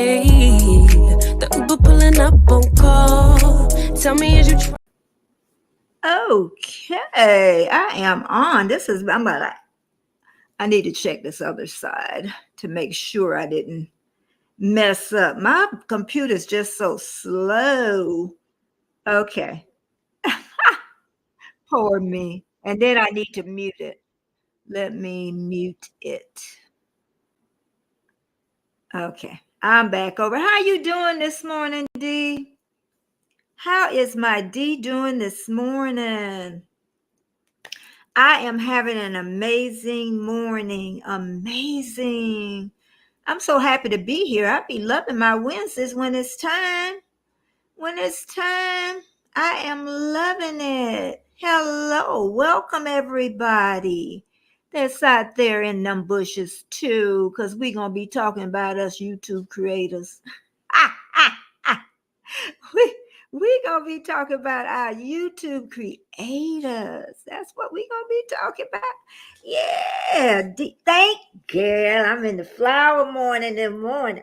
Ayy, the Uber pulling up on call. Tell me, is you Okay, I am on. I'm like, I need to check this other side to make sure I didn't mess up. My computer's just so slow. Okay. Poor me. And then I need to mute it. Let me mute it. Okay. I'm back over. How you doing this morning, D? How is my D doing this morning? I am having an amazing morning. Amazing. I'm so happy to be here. I be loving my Wednesdays when it's time. When it's time, I am loving it. Hello. Welcome, everybody that's out there in them bushes, too, because we're going to be talking about us YouTube creators. We're going to be talking about our YouTube creators. That's what we're going to be talking about. Yeah. Thank girl. I'm in the flower morning in the morning.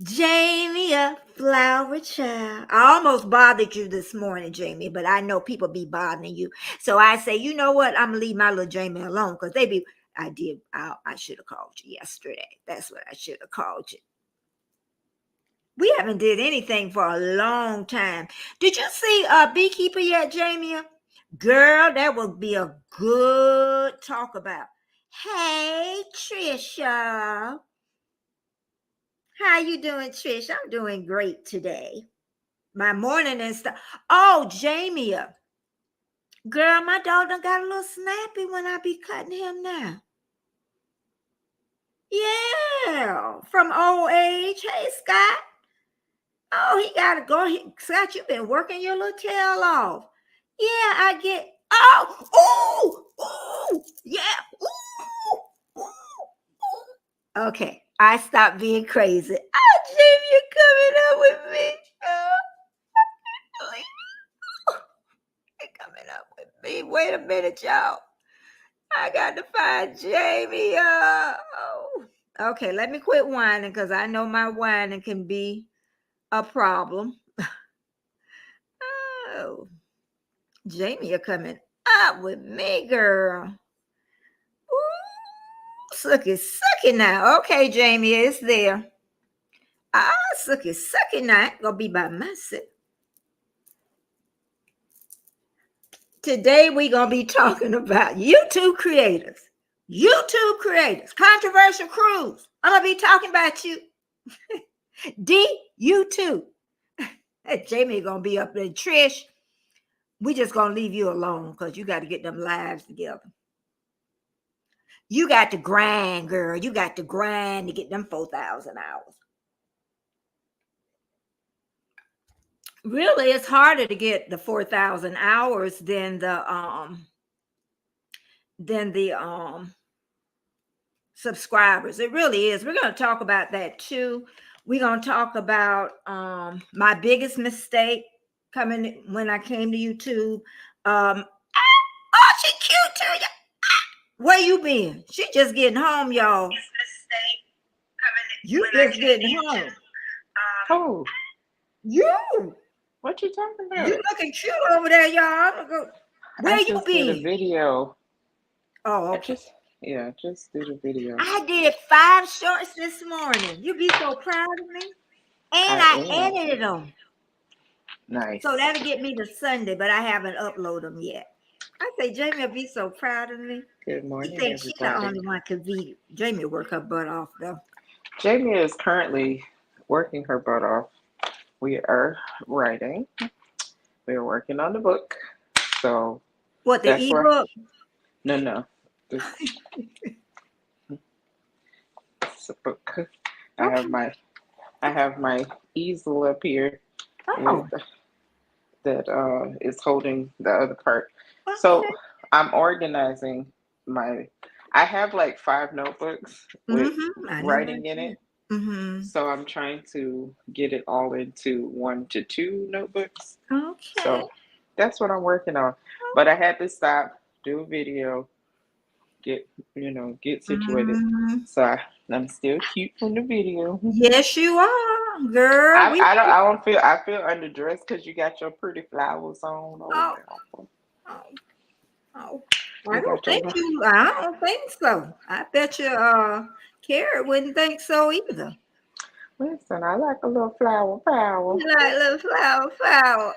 Jamie, a flower child. I almost bothered you this morning, Jamie, but I know people be bothering you. So I say, you know what? I'm going to leave my little Jamie alone because I should have called you yesterday. That's what I should have called you. We haven't did anything for a long time. Did you see Beekeeper yet, Jamie? Girl, that would be a good talk about. Hey, Trisha. How you doing, Trish? I'm doing great today. My morning and stuff. Oh, Jamie. Girl, my dog done got a little snappy when I be cutting him now. Yeah, from old age. Hey, Scott. Oh, he got to go. Scott, you've been working your little tail off. Yeah, I get. Yeah. Ooh, ooh, ooh. Okay, I stopped being crazy. Oh, Jamie, you're coming up with me. You're coming up with me. Wait a minute, y'all. I got to find Jamie. Okay, let me quit whining because I know my whining can be a problem. Oh, Jamie, you're coming up with me, girl. Ooh, sucky now. Okay, Jamie, it's there. Sucky now. Gonna be by myself. Today we're gonna be talking about YouTube creators. YouTube creators, controversial crews. I'm gonna be talking about you. You too. Jamie gonna be up there. Trish, we just gonna leave you alone because you got to get them lives together. You got to grind, girl. You got to grind to get them 4,000 hours. Really, it's harder to get the 4,000 hours than the subscribers. It really is. We're going to talk about that too. We're going to talk about my biggest mistake coming when I came to YouTube. She cute too. Where you been? She just getting home, y'all. You just getting home. Oh, you. What you talking about? You looking cute over there, y'all. Where you been? Did a video. Oh, okay. Just did a video. I did 5 shorts this morning. You be so proud of me. And I edited them. Nice. So that'll get me to Sunday, but I haven't uploaded them yet. I say Jamie will be so proud of me. Good morning, She thinks she's the only one could be. Jamie work her butt off though. Jamie is currently working her butt off. We are writing. We are working on the book. So what, the ebook? No. It's a book. Okay. I have my easel up here. Oh. That is holding the other part. Okay. So I'm organizing I have like 5 notebooks with writing in it. Mm-hmm. So I'm trying to get it all into 1 to 2 notebooks. Okay. So that's what I'm working on. But I had to stop, do a video, get situated. So I'm still cute from the video. Yes, you are, girl. I feel underdressed because you got your pretty flowers on over there. Oh, oh. I don't think so. I bet you Carrot wouldn't think so either. Listen, I like a little flower power. You like little flower.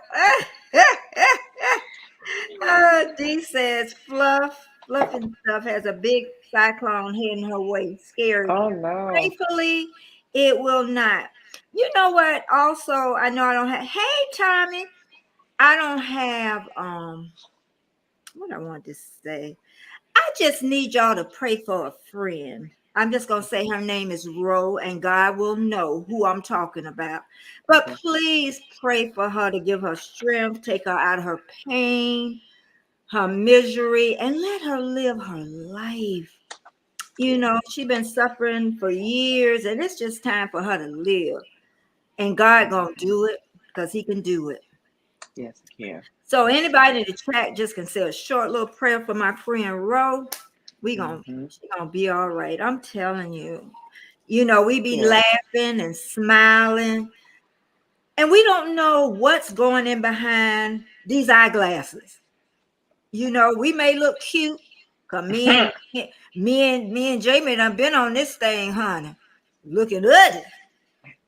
Dee says fluff and stuff has a big cyclone heading her way. Scary. Oh no. Thankfully, it will not. You know what? Also, I know I don't have. Hey, Tommy, I don't have. What I want to say. I just need y'all to pray for a friend. I'm just going to say her name is Ro, and God will know who I'm talking about. But please pray for her to give her strength, take her out of her pain, her misery, and let her live her life. You know, she's been suffering for years, and it's just time for her to live. And God going to do it because he can do it. Yes, he can. So anybody in the chat just can say a short little prayer for my friend Ro. She's gonna be all right. I'm telling you. You know, we be laughing and smiling, and we don't know what's going in behind these eyeglasses. You know, we may look cute, cause me and Jamie done been on this thing, honey. Looking ugly.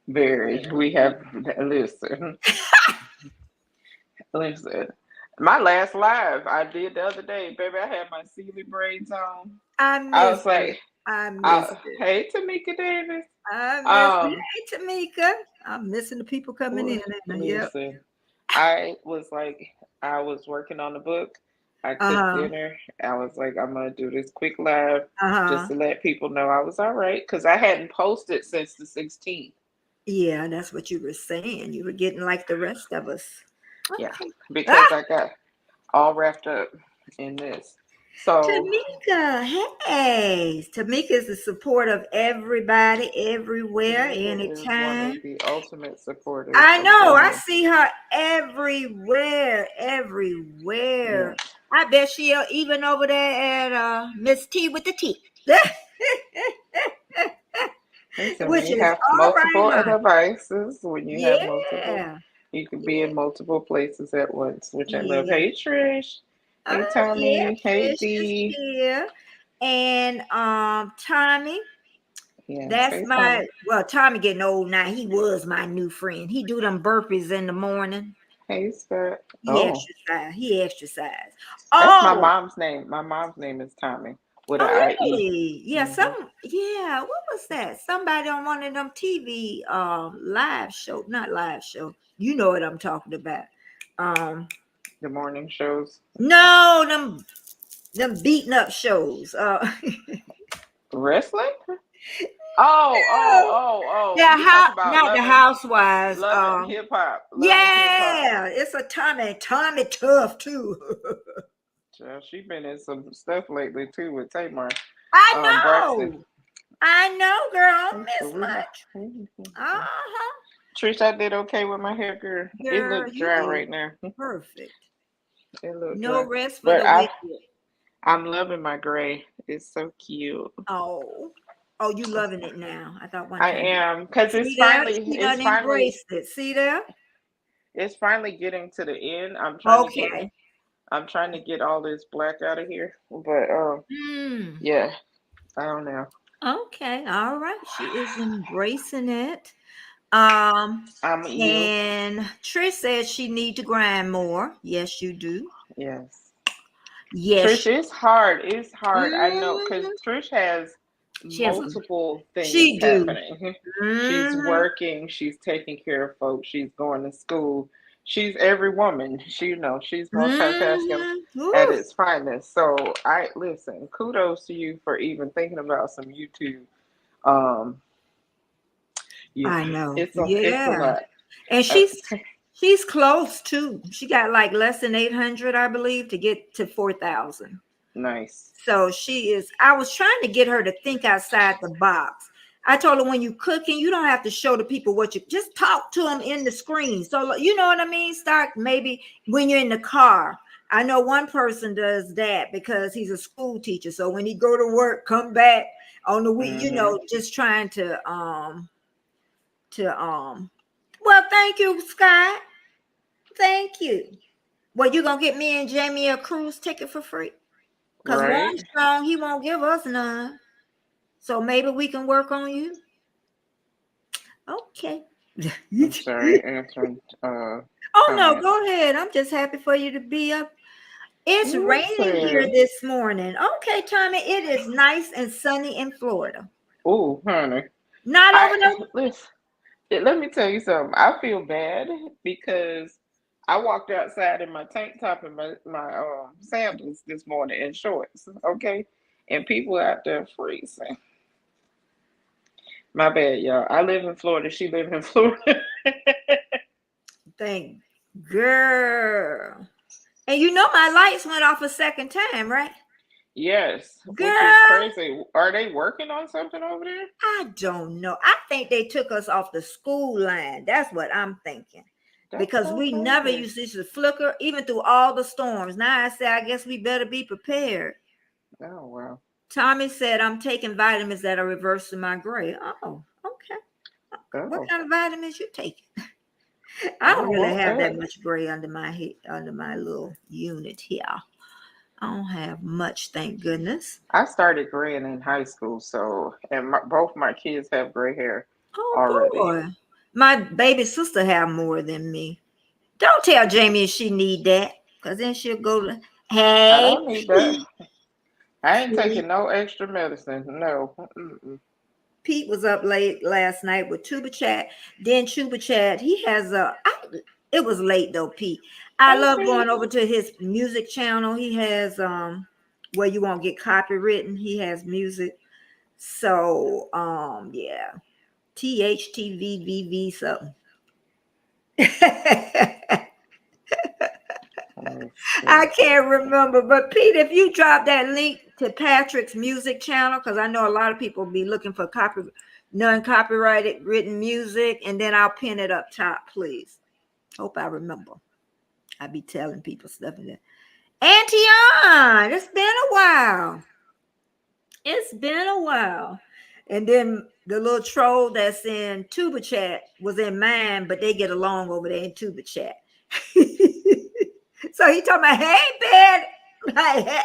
Very. We have listen. Listen. My last live I did the other day, baby. I had my Sealy braids on. I was like, I missed it. Hey, Tamika Davis. Hey, Tamika. I'm missing the people coming in. Listen, I was working on the book. I cooked dinner. I was like, I'm gonna do this quick live just to let people know I was all right because I hadn't posted since the 16th. Yeah, that's what you were saying. You were getting like the rest of us. Yeah, because I got all wrapped up in this. So Tamika, hey, Tamika is the support of everybody, everywhere, anytime. One of the ultimate supporters. I know. I see her everywhere. Yeah. I bet she'll even over there at Miss T with the T. Listen, which you have multiple devices. When you have multiple, you can be in multiple places at once, which I love. Hey, Trish. Hey, Tommy. Hey, Dee. And Tommy. Yeah, that's Tommy getting old now. He was my new friend. He do them burpees in the morning. Hey, Scott. He exercise. That's my mom's name. My mom's name is Tommy. With an really? Yeah, what was that? Somebody on one of them TV live show, not live show. You know what I'm talking about. The morning shows. No, them beating up shows. Wrestling? Oh. Yeah, not the Housewives. Loving hip hop. It's a Tommy Tough too. She's been in some stuff lately too with Tamar. I know, girl. I don't miss much. Trish, I did okay with my hair, girl. It looks dry right now. Perfect. It looks no dry. Rest for the wicked. I'm loving my gray. It's so cute. Oh, you loving it now? I thought one time. I am because it's finally. Embraced it. See there? It's finally getting to the end. I'm trying to get all this black out of here, but yeah, I don't know. Okay, all right. She is embracing it. And Trish says she need to grind more. Yes, you do. Yes. Trish, it's hard. It's hard. I know because Trish has multiple things happening. She's working. She's taking care of folks. She's going to school. She's every woman. She's multitasking at its finest. So listen. Kudos to you for even thinking about some YouTube. I know. It's a lot. And she's close too. She got like less than 800, I believe, to get to 4,000. Nice. So she is. I was trying to get her to think outside the box. I told her when you cooking, you don't have to show the people what you just talk to them in the screen. So you know what I mean? Start maybe when you're in the car. I know one person does that because he's a school teacher. So when he go to work, come back on the week, just trying to well, thank you, Scott. Thank you. Well, you gonna get me and Jamie a cruise ticket for free? Because Armstrong, he won't give us none. So maybe we can work on you. Okay. I'm sorry, answering. Oh no, go ahead. I'm just happy for you to be up. It's raining here this morning. Okay, Tommy, it is nice and sunny in Florida. Oh, honey. Not over there. Listen, let me tell you something. I feel bad because I walked outside in my tank top and my sandals this morning and shorts. Okay, and people out there freezing. My bad, y'all. I live in Florida. She live in Florida. Thank girl. And you know my lights went off a second time, right? Yes. Girl. Which is crazy. Are they working on something over there? I don't know. I think they took us off the school line. That's what I'm thinking. Because we never used to flicker, even through all the storms. Now I say, I guess we better be prepared. Oh, wow. Tommy said, I'm taking vitamins that are reversing my gray. Oh, okay. Oh. What kind of vitamins you taking? I don't really have that much gray under my head, under my little unit here. I don't have much, thank goodness. I started graying in high school, and both my kids have gray hair already. Boy. My baby sister have more than me. Don't tell Jamie she need that, because then she'll go to, hey. I don't need that. I ain't taking no extra medicine. No. Pete was up late last night with Tuba Chat. Then Tuba Chat, he has it was late though, Pete. I love going over to his music channel. He has where you won't get copywritten. He has music. So yeah. THTVVV something. I can't remember, but Pete, if you drop that link to Patrick's music channel, because I know a lot of people be looking for non-copyrighted written music, and then I'll pin it up top, please. Hope I remember. I be telling people stuff in there. Antion, it's been a while. It's been a while. And then the little troll that's in Tuba Chat was in mine, but they get along over there in Tuba Chat. So he told me, hey, Ben. Like, hey.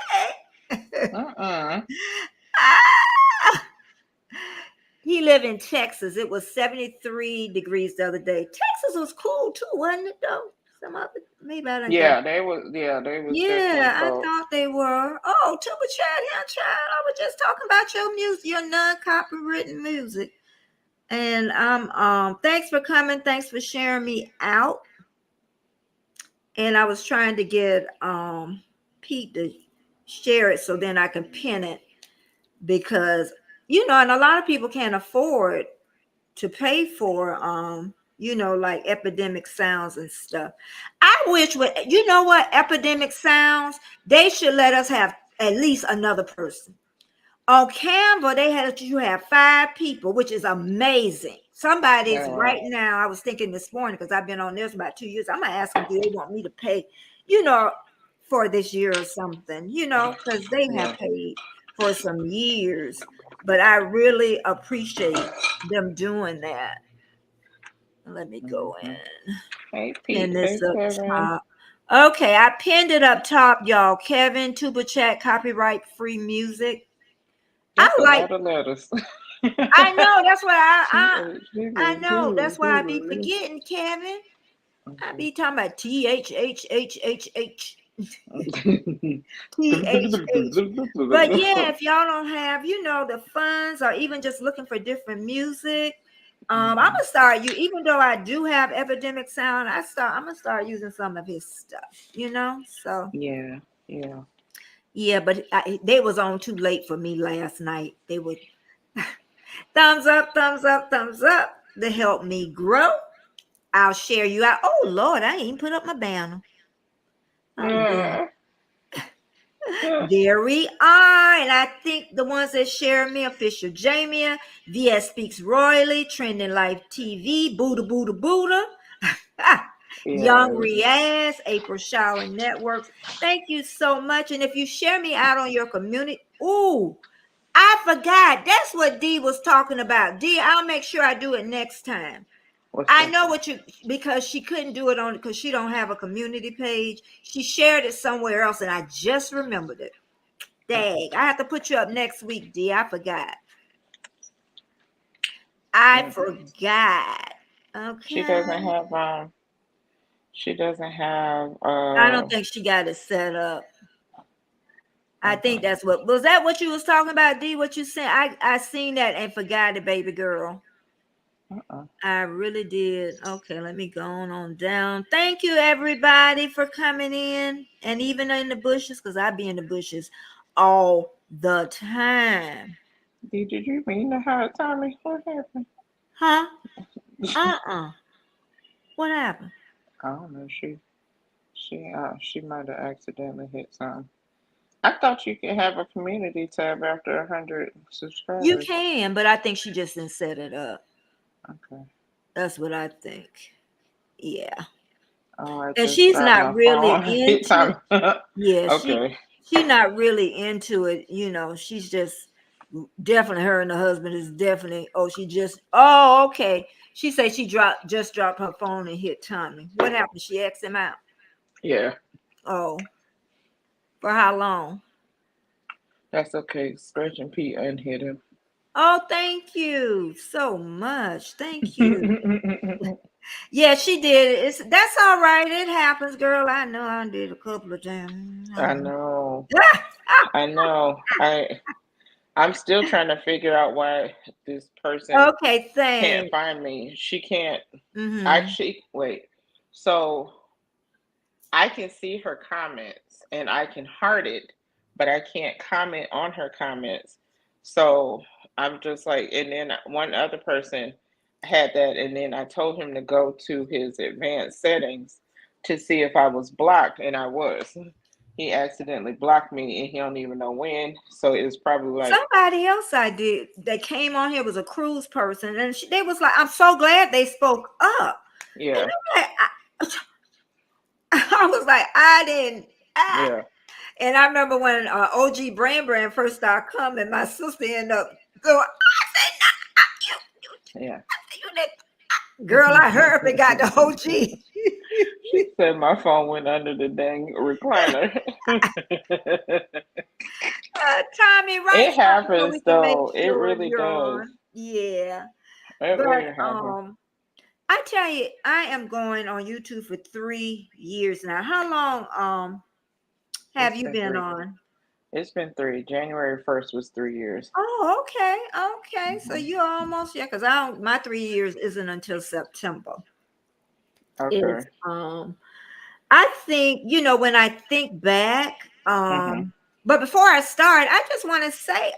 He lived in Texas. It was 73 degrees the other day. Texas was cool too, wasn't it though? Some other, maybe I don't know. They was. Yeah, I thought they were. Oh, Tuba Chat, child. I was just talking about your music, your non-copywritten music. And thanks for coming. Thanks for sharing me out. And I was trying to get Pete to share it so then I can pin it, because and a lot of people can't afford to pay for like Epidemic Sounds and stuff. I wish Epidemic Sounds, they should let us have at least another person. On Canva, you have 5 people, which is amazing. Somebody's right now, I was thinking this morning, because I've been on this about 2 years. I'm going to ask them, do they want me to pay, for this year or something, because they have paid for some years. But I really appreciate them doing that. Let me go in. Hey, Pete. Pin this up top. Okay, I pinned it up top, y'all. Kevin, Tuba Chat, copyright free music. That's a lot of letters. I know. That's what I know. That's why I be forgetting, Kevin. I be talking about THHHHH. THH. But yeah, if y'all don't have, the funds, or even just looking for different music, I'm gonna start even though I do have Epidemic Sound, I'm gonna start using some of his stuff, So yeah, but they was on too late for me last night. They would thumbs up, thumbs up, thumbs up to help me grow. I'll share you out. Oh Lord, I ain't even put up my banner. There we are. And I think the ones that share me, Official Jamia, VS Speaks Royally, Trending Life TV, Buddha. Young Yes. Riaz, April Shower Networks. Thank you so much. And if you share me out on your community, ooh, I forgot. That's what Dee was talking about. Dee, I'll make sure I do it next time. What's I that? know what you, because she couldn't do it on, because she don't have a community page. She shared it somewhere else, and I just remembered it. Dang, I have to put you up next week, Dee. I forgot. I forgot. She Okay. doesn't have. She doesn't have. I don't think she got it set up. I think Okay. that's what was that what you was talking about, D? What you said? I seen that and forgot it, baby girl. I really did. Okay, let me go on down. Thank you, everybody, for coming in, and even in the bushes, because I be in the bushes all the time. Did you mean to hire Tommy? What happened? Huh? What happened? I don't know. She might have accidentally hit something. I thought you could have a community tab after 100 subscribers. You can, but I think she just didn't set it up. Okay. That's what I think. Yeah. Oh, I And just she's dropped not my really phone. Hit into time. yeah, Okay. she not really into it, you know. She's just definitely her and the husband is definitely okay. She said she just dropped her phone and hit Tommy. What happened? She asked him out. Yeah. Oh, for how long? That's okay. Stretch and Pete unhit him. Oh, thank you so much. Thank you. Yeah, she did. That's all right. It happens, girl. I know I did a couple of times. I know. I know. I'm still trying to figure out why this person Okay, can't thanks. find me. She can't Mm-hmm. actually wait. So I can see her comments and I can heart it, but I can't comment on her comments. So I'm just like, and then one other person had that, and then I told him to go to his advanced settings to see if I was blocked, and I was. He accidentally blocked me, and he don't even know when. So it was probably like Somebody else I did that came on here was a cruise person, and they was like, "I'm so glad they spoke up." And yeah, I'm like, I was like, I didn't. yeah, And I remember when OG Brand first started coming, my sister ended up going. I said, nah, yeah. you did, girl. I heard if it got the OG. She said my phone went under the dang recliner. Tommy, right? It Something so we happens can make though. It sure really you're does. on. Yeah, It but really happens. I tell you, I am going on YouTube for 3 years now. How long have It's you been been 3. on? It's been 3. January 1st was 3 years. Oh, okay. So Hmm. you're almost, yeah, because I don't, my 3 years isn't until September. Is Okay. I think, when I think back, Hmm. but before I start, I just want to say,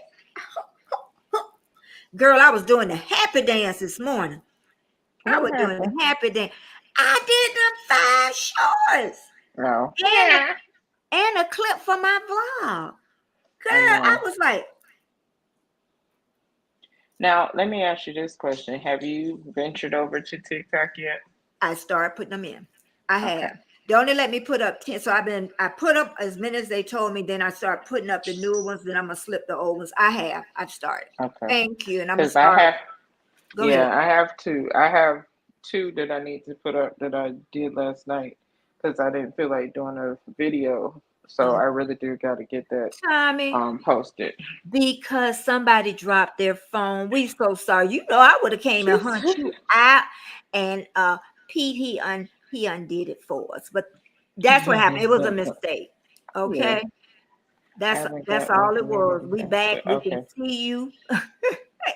girl, I was doing the happy dance this morning. I What was doing happened? the happy dance. I did them 5 shorts No. and Yeah. a clip for my vlog. Girl, I I know. was like, Now, let me ask you this question. Have you ventured over to TikTok yet? I started putting them in. I Okay. have. They only let me put up 10. So I put up as many as they told me. Then I start putting up the newer ones. Then I'm going to slip the old ones. I've started. Okay. Thank you. And I'm going to Because I start. have, Go ahead. I have 2. I have 2 that I need to put up that I did last night because I didn't feel like doing a video. So Oh, I really do got to get that Tommy, posted. because somebody dropped their phone. We so sorry. I would have came and hunt you out. And Pete, he undid it for us. But that's what happened. It was a mistake. Yeah, Okay. I That's haven't that's got my all it was. community We back. password. We can Okay. see you.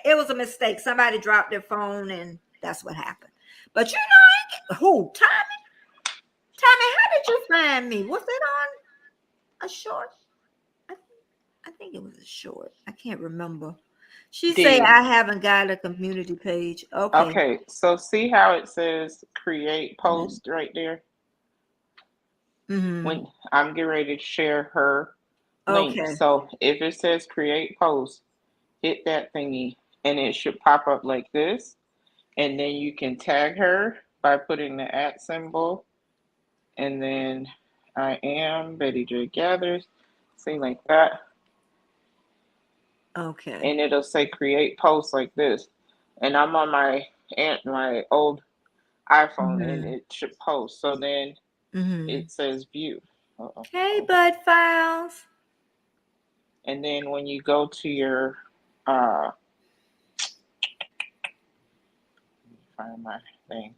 It was a mistake. Somebody dropped their phone, and that's what happened. But I ain't get who Tommy. Tommy, how did you find me? Was it on a short? I, I think it was a short. I can't remember. She say D. I haven't got a community page. Okay. Okay, so see how it says create Mm-hmm. post right there? Mm-hmm. When I'm getting ready to share her link. Okay. So if it says create post, hit that thingy and it should pop up like this. And then you can tag her by putting the @ symbol and then I am Betty J Gathers. See, like that. Okay. And it'll say create posts like this. And I'm on my old iPhone, and it should post. So then it says view. Hey, Bud Files. And then when you go to your find my thing.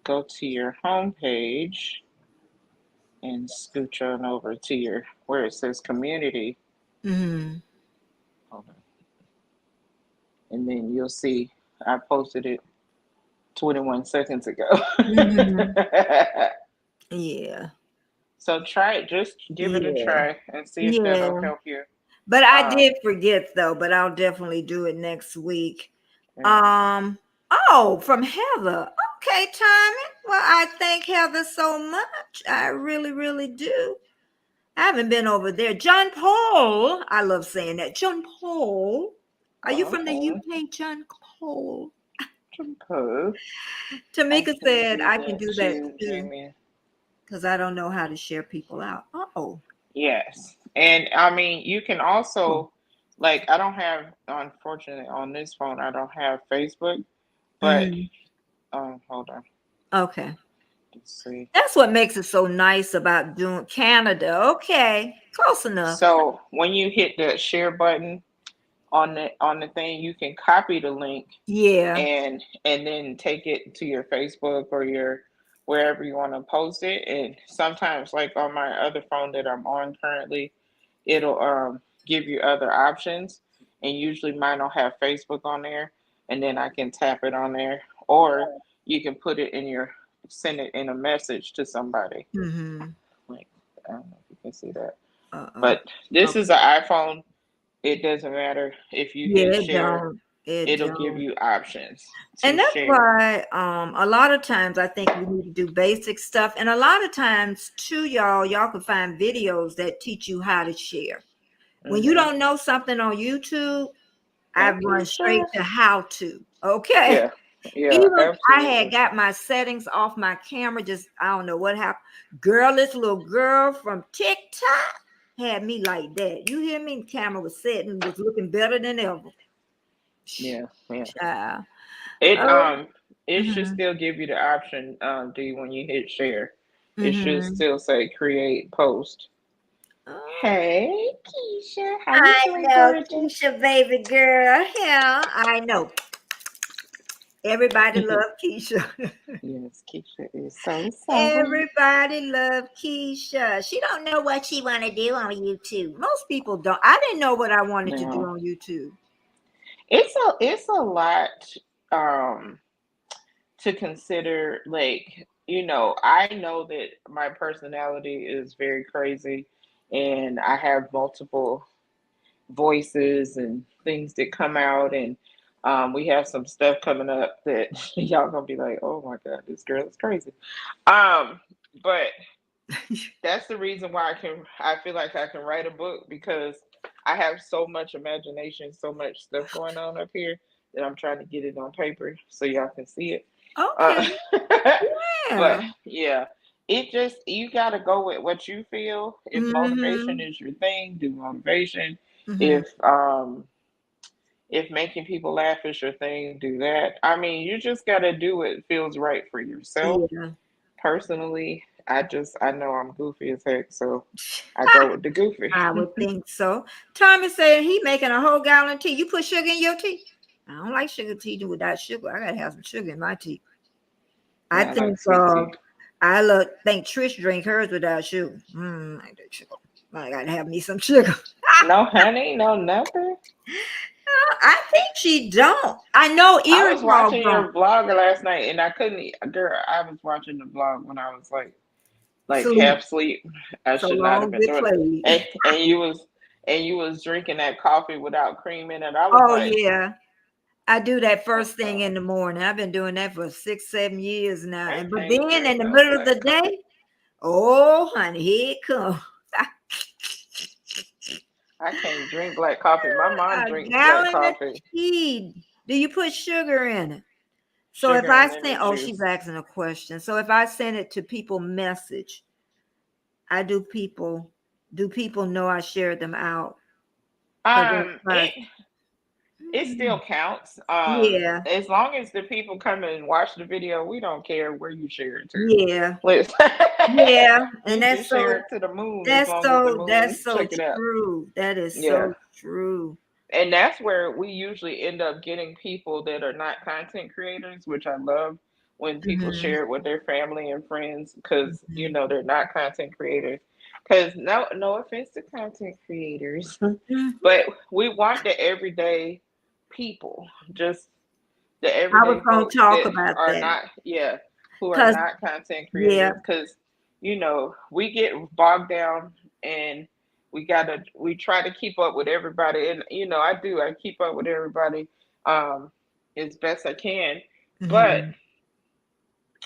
Go to your home page and scooch on over to your where it says community. Hold on. And then you'll see I posted it 21 seconds ago. Yeah. So try it. Just give it a try and see if that'll help you. But I did forget though, but I'll definitely do it next week. Oh, from Heather. Okay, Tommy. Well, I thank Heather so much. I really, really do. I haven't been over there. John Paul. I love saying that. John Paul. Are you from the UK, John Paul? John Paul. Tamika said I can do that too. Jamie. Because I don't know how to share people out. Oh. Yes. And I mean, you can also, like, I don't have, unfortunately, on this phone, I don't have Facebook. But, hold on. Okay. Let's see. That's what makes it so nice about doing Canada. Okay. Close enough. So when you hit the share button on the thing, you can copy the link. Yeah. And then take it to your Facebook or your wherever you want to post it. And sometimes, like on my other phone that I'm on currently, it'll give you other options. And usually mine will have Facebook on there, and then I can tap it on there, or you can put it in send it in a message to somebody. Like, I don't know if you can see that. But this is an iPhone. It doesn't matter if you hit share. It'll give you options. And that's why a lot of times I think we need to do basic stuff. And a lot of times too, y'all can find videos that teach you how to share. When you don't know something on YouTube, I run straight to how to. Okay. Yeah. Even absolutely. I had got my settings off my camera, just I don't know what happened. Girl, this little girl from TikTok had me like that. You hear me? The camera was setting, was looking better than ever. Yeah. Child. It should still give you the option, D, when you hit share. It should still say create post. Hey, Keisha. How you doing, gorgeous? Keisha, baby girl. Yeah, I know. Everybody love Keisha. Yes, Keisha is so Everybody love Keisha. She don't know what she want to do on YouTube. Most people don't. I didn't know what I wanted to do on YouTube. It's a lot to consider. Like, I know that my personality is very crazy, and I have multiple voices and things that come out, and we have some stuff coming up that y'all gonna be like, oh my god, this girl is crazy. But that's the reason why I feel like I can write a book, because I have so much imagination, so much stuff going on up here that I'm trying to get it on paper so y'all can see it. Okay. But yeah, you got to go with what you feel. If motivation is your thing, do motivation. If making people laugh is your thing, do that. I mean, you just got to do what feels right for yourself. Personally, I know I'm goofy as heck, so I go with the goofy. I would think so. Tommy said he making a whole gallon of tea. You put sugar in your tea? I don't like sugar tea without sugar. I gotta have some sugar in my tea. I think think Trish drink hers without sugar. I do sugar. I gotta have me some sugar. No honey, no nothing. I think she don't. I know. I was watching your vlog last night, and I couldn't. Girl, I was watching the vlog when I was like half sleep. I should not have been doing it. And you was drinking that coffee without cream in it. I was yeah. I do that first thing in the morning. I've been doing that for 6-7 years now. But then in the middle of the day, oh honey, here it comes. I can't drink black coffee. My mom drinks black coffee. Do you put sugar in it? So if sugar I and lemon send, oh, juice. she's asking a question. So if I send it to people message, do people know I shared them out? It still counts. Yeah. As long as the people come and watch the video, we don't care where you share it to. Yeah. Listen, Yeah. you And can share it to the moon as long as the moon that's so check it out. true. That is Yeah. so true. And that's where we usually end up getting people that are not content creators, which I love when people Mm-hmm. share it with their family and friends because Mm-hmm. they're not content creators. Because no offense to content creators, Mm-hmm. but we want the everyday people, just the I was everyday gonna folks talk that about are that. not, who are Cause not content yeah, creators. Because we get bogged down and we try to keep up with everybody, and I keep up with everybody as best I can, but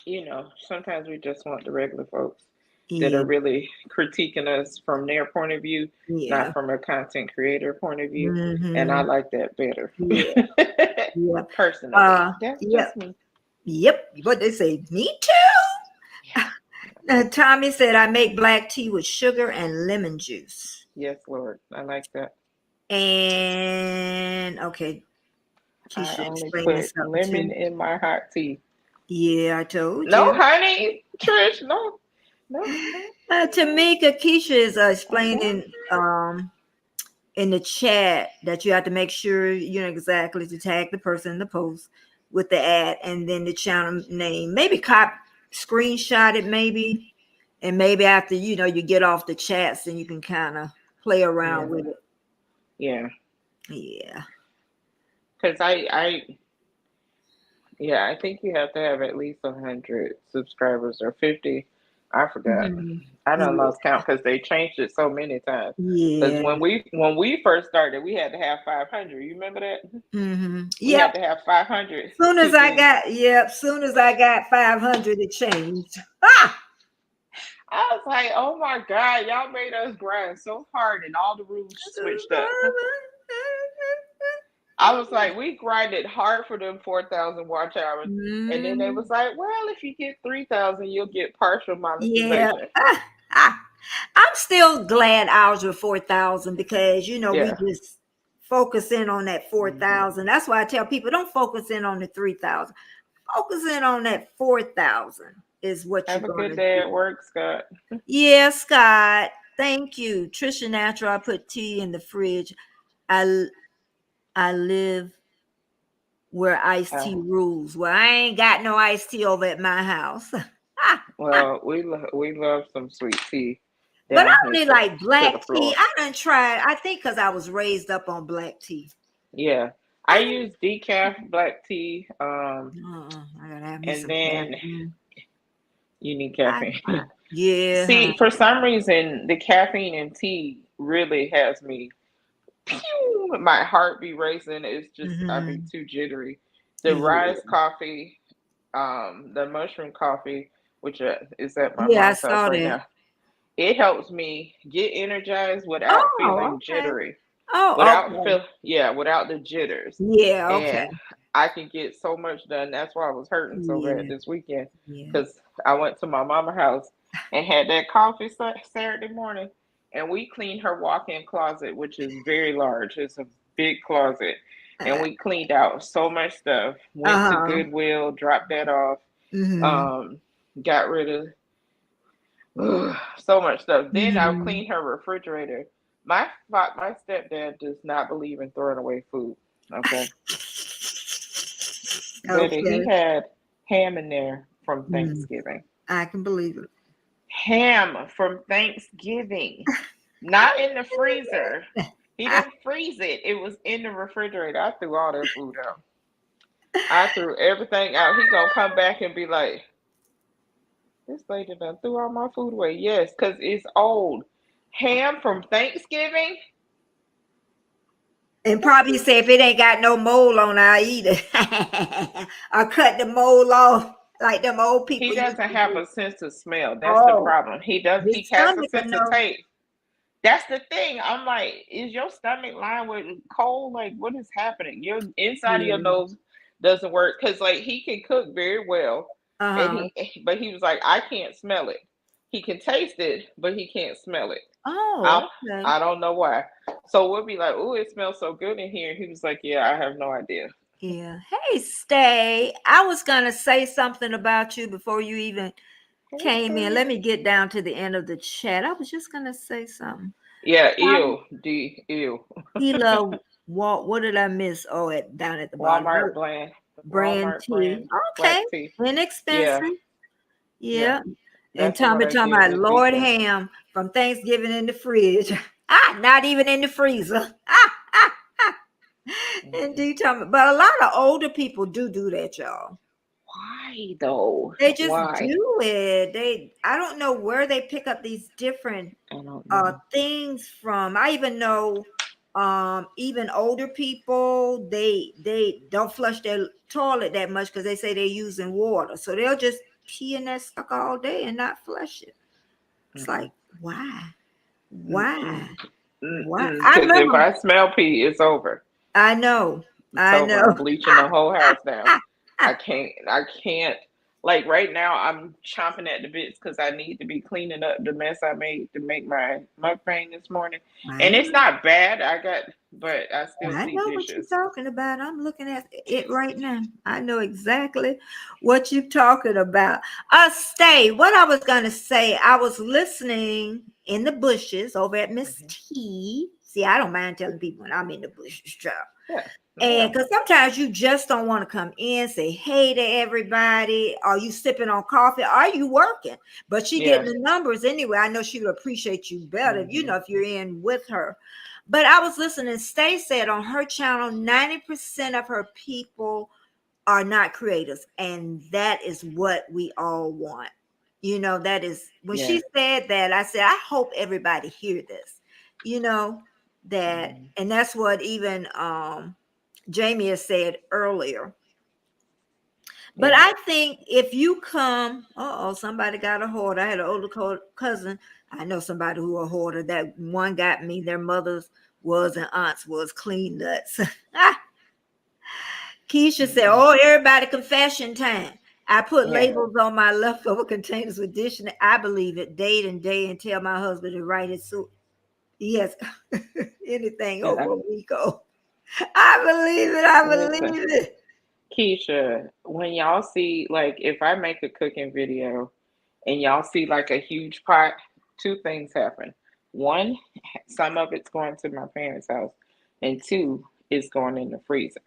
mm-hmm. sometimes we just want the regular folks that Yeah, are really critiquing us from their point of view, yeah. not from a content creator point of view, and I Mm-hmm. like that better. Yeah, yeah. Personally, that's Yeah. just me. Yep. What they say, me too. Tommy said I make black tea with sugar and lemon juice. Yes, Lord, I like that. And okay, I Keisha only explaining put something lemon too. in my hot tea. Yeah, I told No you. honey, Trish, no, no, no. Tamika, Keisha is Okay. explaining in the chat that you have to make sure you know exactly to tag the person in the post with the ad and then the channel name. Maybe screenshot it, maybe, and maybe after you get off the chats, and you can kind of play around Yeah, with it. yeah. Yeah. Because I think you have to have at least 100 subscribers or 50. I forgot. Mhm. I done Yeah. lost count because they changed it so many times. Because Yeah. when we first started, we had to have 500. You remember that? We Yep. had to have 500 Soon as to I be. got soon as I got 500, it changed. Ah! I was like, oh my God, y'all made us grind so hard and all the rules switched up. I was like, we grinded hard for them 4,000 watch hours. And then they was like, well, if you get 3,000, you'll get partial Yeah. monetization. I'm still glad ours were 4,000 because we Yeah. just focus in on that Mm-hmm. 4,000. That's why I tell people don't focus in on the 3,000. Focus in on that 4,000 is what you're Have a good gonna day do. at work, Scott. Yeah, Scott. Thank you. Trisha Natural. I put tea in the fridge. I live where iced tea rules. Well, I ain't got no iced tea over at my house. Well, we love some sweet tea But I down here only to like the black tea. floor. I done tried. I think because I was raised up on black tea. Yeah. I use decaf black tea. I gotta have me And some then caffeine. you need caffeine. Yeah. See, for some reason, the caffeine in tea really has me. My heart be racing. It's just I be too jittery. The Yeah. rise coffee, the mushroom coffee, which is at my Yeah, I mom's house saw right that. now. It helps me get energized without Oh, feeling okay. jittery. Oh, okay. Without the jitters. Yeah, okay. And I can get so much done. That's why I was hurting so bad Yeah, this weekend. yeah. Because I went to my mama's house and had that coffee Saturday morning. And we cleaned her walk-in closet, which is very large. It's a big closet. And we cleaned out so much stuff. Went to Uh-huh. Goodwill, dropped that off. Got rid of so much stuff. Then I'll clean her refrigerator. My stepdad does not believe in throwing away food. Okay. Betty, he Okay. had ham in there from Thanksgiving. I can believe it. Ham from Thanksgiving. Not in the freezer. He didn't freeze it. It was in the refrigerator. I threw all that food out. I threw everything out. He gonna come back and be like, this lady done threw all my food away. Yes, because it's old. Ham from Thanksgiving? And probably say if it ain't got no mold on, I eat it. I cut the mold off like them old people He used doesn't to have do. a sense of smell. That's the Oh, problem. He his has a stomach will sense of know. taste. That's the thing. I'm like, is your stomach lined with cold? Like, what is happening? Your inside of your nose doesn't work because like he can cook very well, and but he was like, I can't smell it. He can taste it, but he can't smell it. Oh, okay. I don't know why. So we'll be like, oh, it smells so good in here. He was like, yeah, I have no idea. Yeah. Hey, Stay. I was gonna say something about you before you even came in. Let me get down to the end of the chat. I was just gonna say something. Yeah, ew. Ew. He loved what did I miss? Oh, down at the bottom. Walmart Brand tea. black Okay. tea. Inexpensive. Yeah. Yeah. And That's what Tommy I talking get about with Lord pizza. ham from Thanksgiving in the fridge. Not even in the freezer. Indeed, Tommy. But a lot of older people do that, y'all. Why though? They just Why? do it. I don't know where they pick up these different I don't know. things from. I even know even older people, they don't flush their toilet that much because they say they're using water. So they'll just pee in that sucker all day and not flush it. It's like, why? Why? Why? I Because if remember. I smell pee, it's over. I know. It's over. I'm bleaching the whole house down. I can't. Like right now, I'm chomping at the bits because I need to be cleaning up the mess I made to make my mukbang this morning. And it's not bad. But I still I see know what you're dishes. talking about. I'm looking at it right now. I know exactly what you're talking about. Stay. What I was gonna say, I was listening in the bushes over at Miss T. See, I don't mind telling people when I'm in the bushes, child. Yeah. And because sometimes you just don't want to come in, say hey to everybody. Are you sipping on coffee? Are you working? But she getting the numbers anyway. I know she would appreciate you better, if you're in with her. But I was listening. Stay said on her channel, 90% of her people are not creators. And that is what we all want. That is when she said that, I said, I hope everybody hear this, that, and that's what even Jamie has said earlier. But I think if you come, somebody got a hoarder. I had an older cousin. I know somebody who a hoarder. That one got me. Their mothers was and aunts was clean nuts. Keisha said, everybody confession time. I put labels on my leftover containers with dish, and I believe it. Date and day, and tell my husband to write it so yes, anything over a week old. I believe it. I believe it. Keisha, when y'all see, like, if I make a cooking video and y'all see like a huge pot, two things happen. One, some of it's going to my parents' house, and two, it's going in the freezer.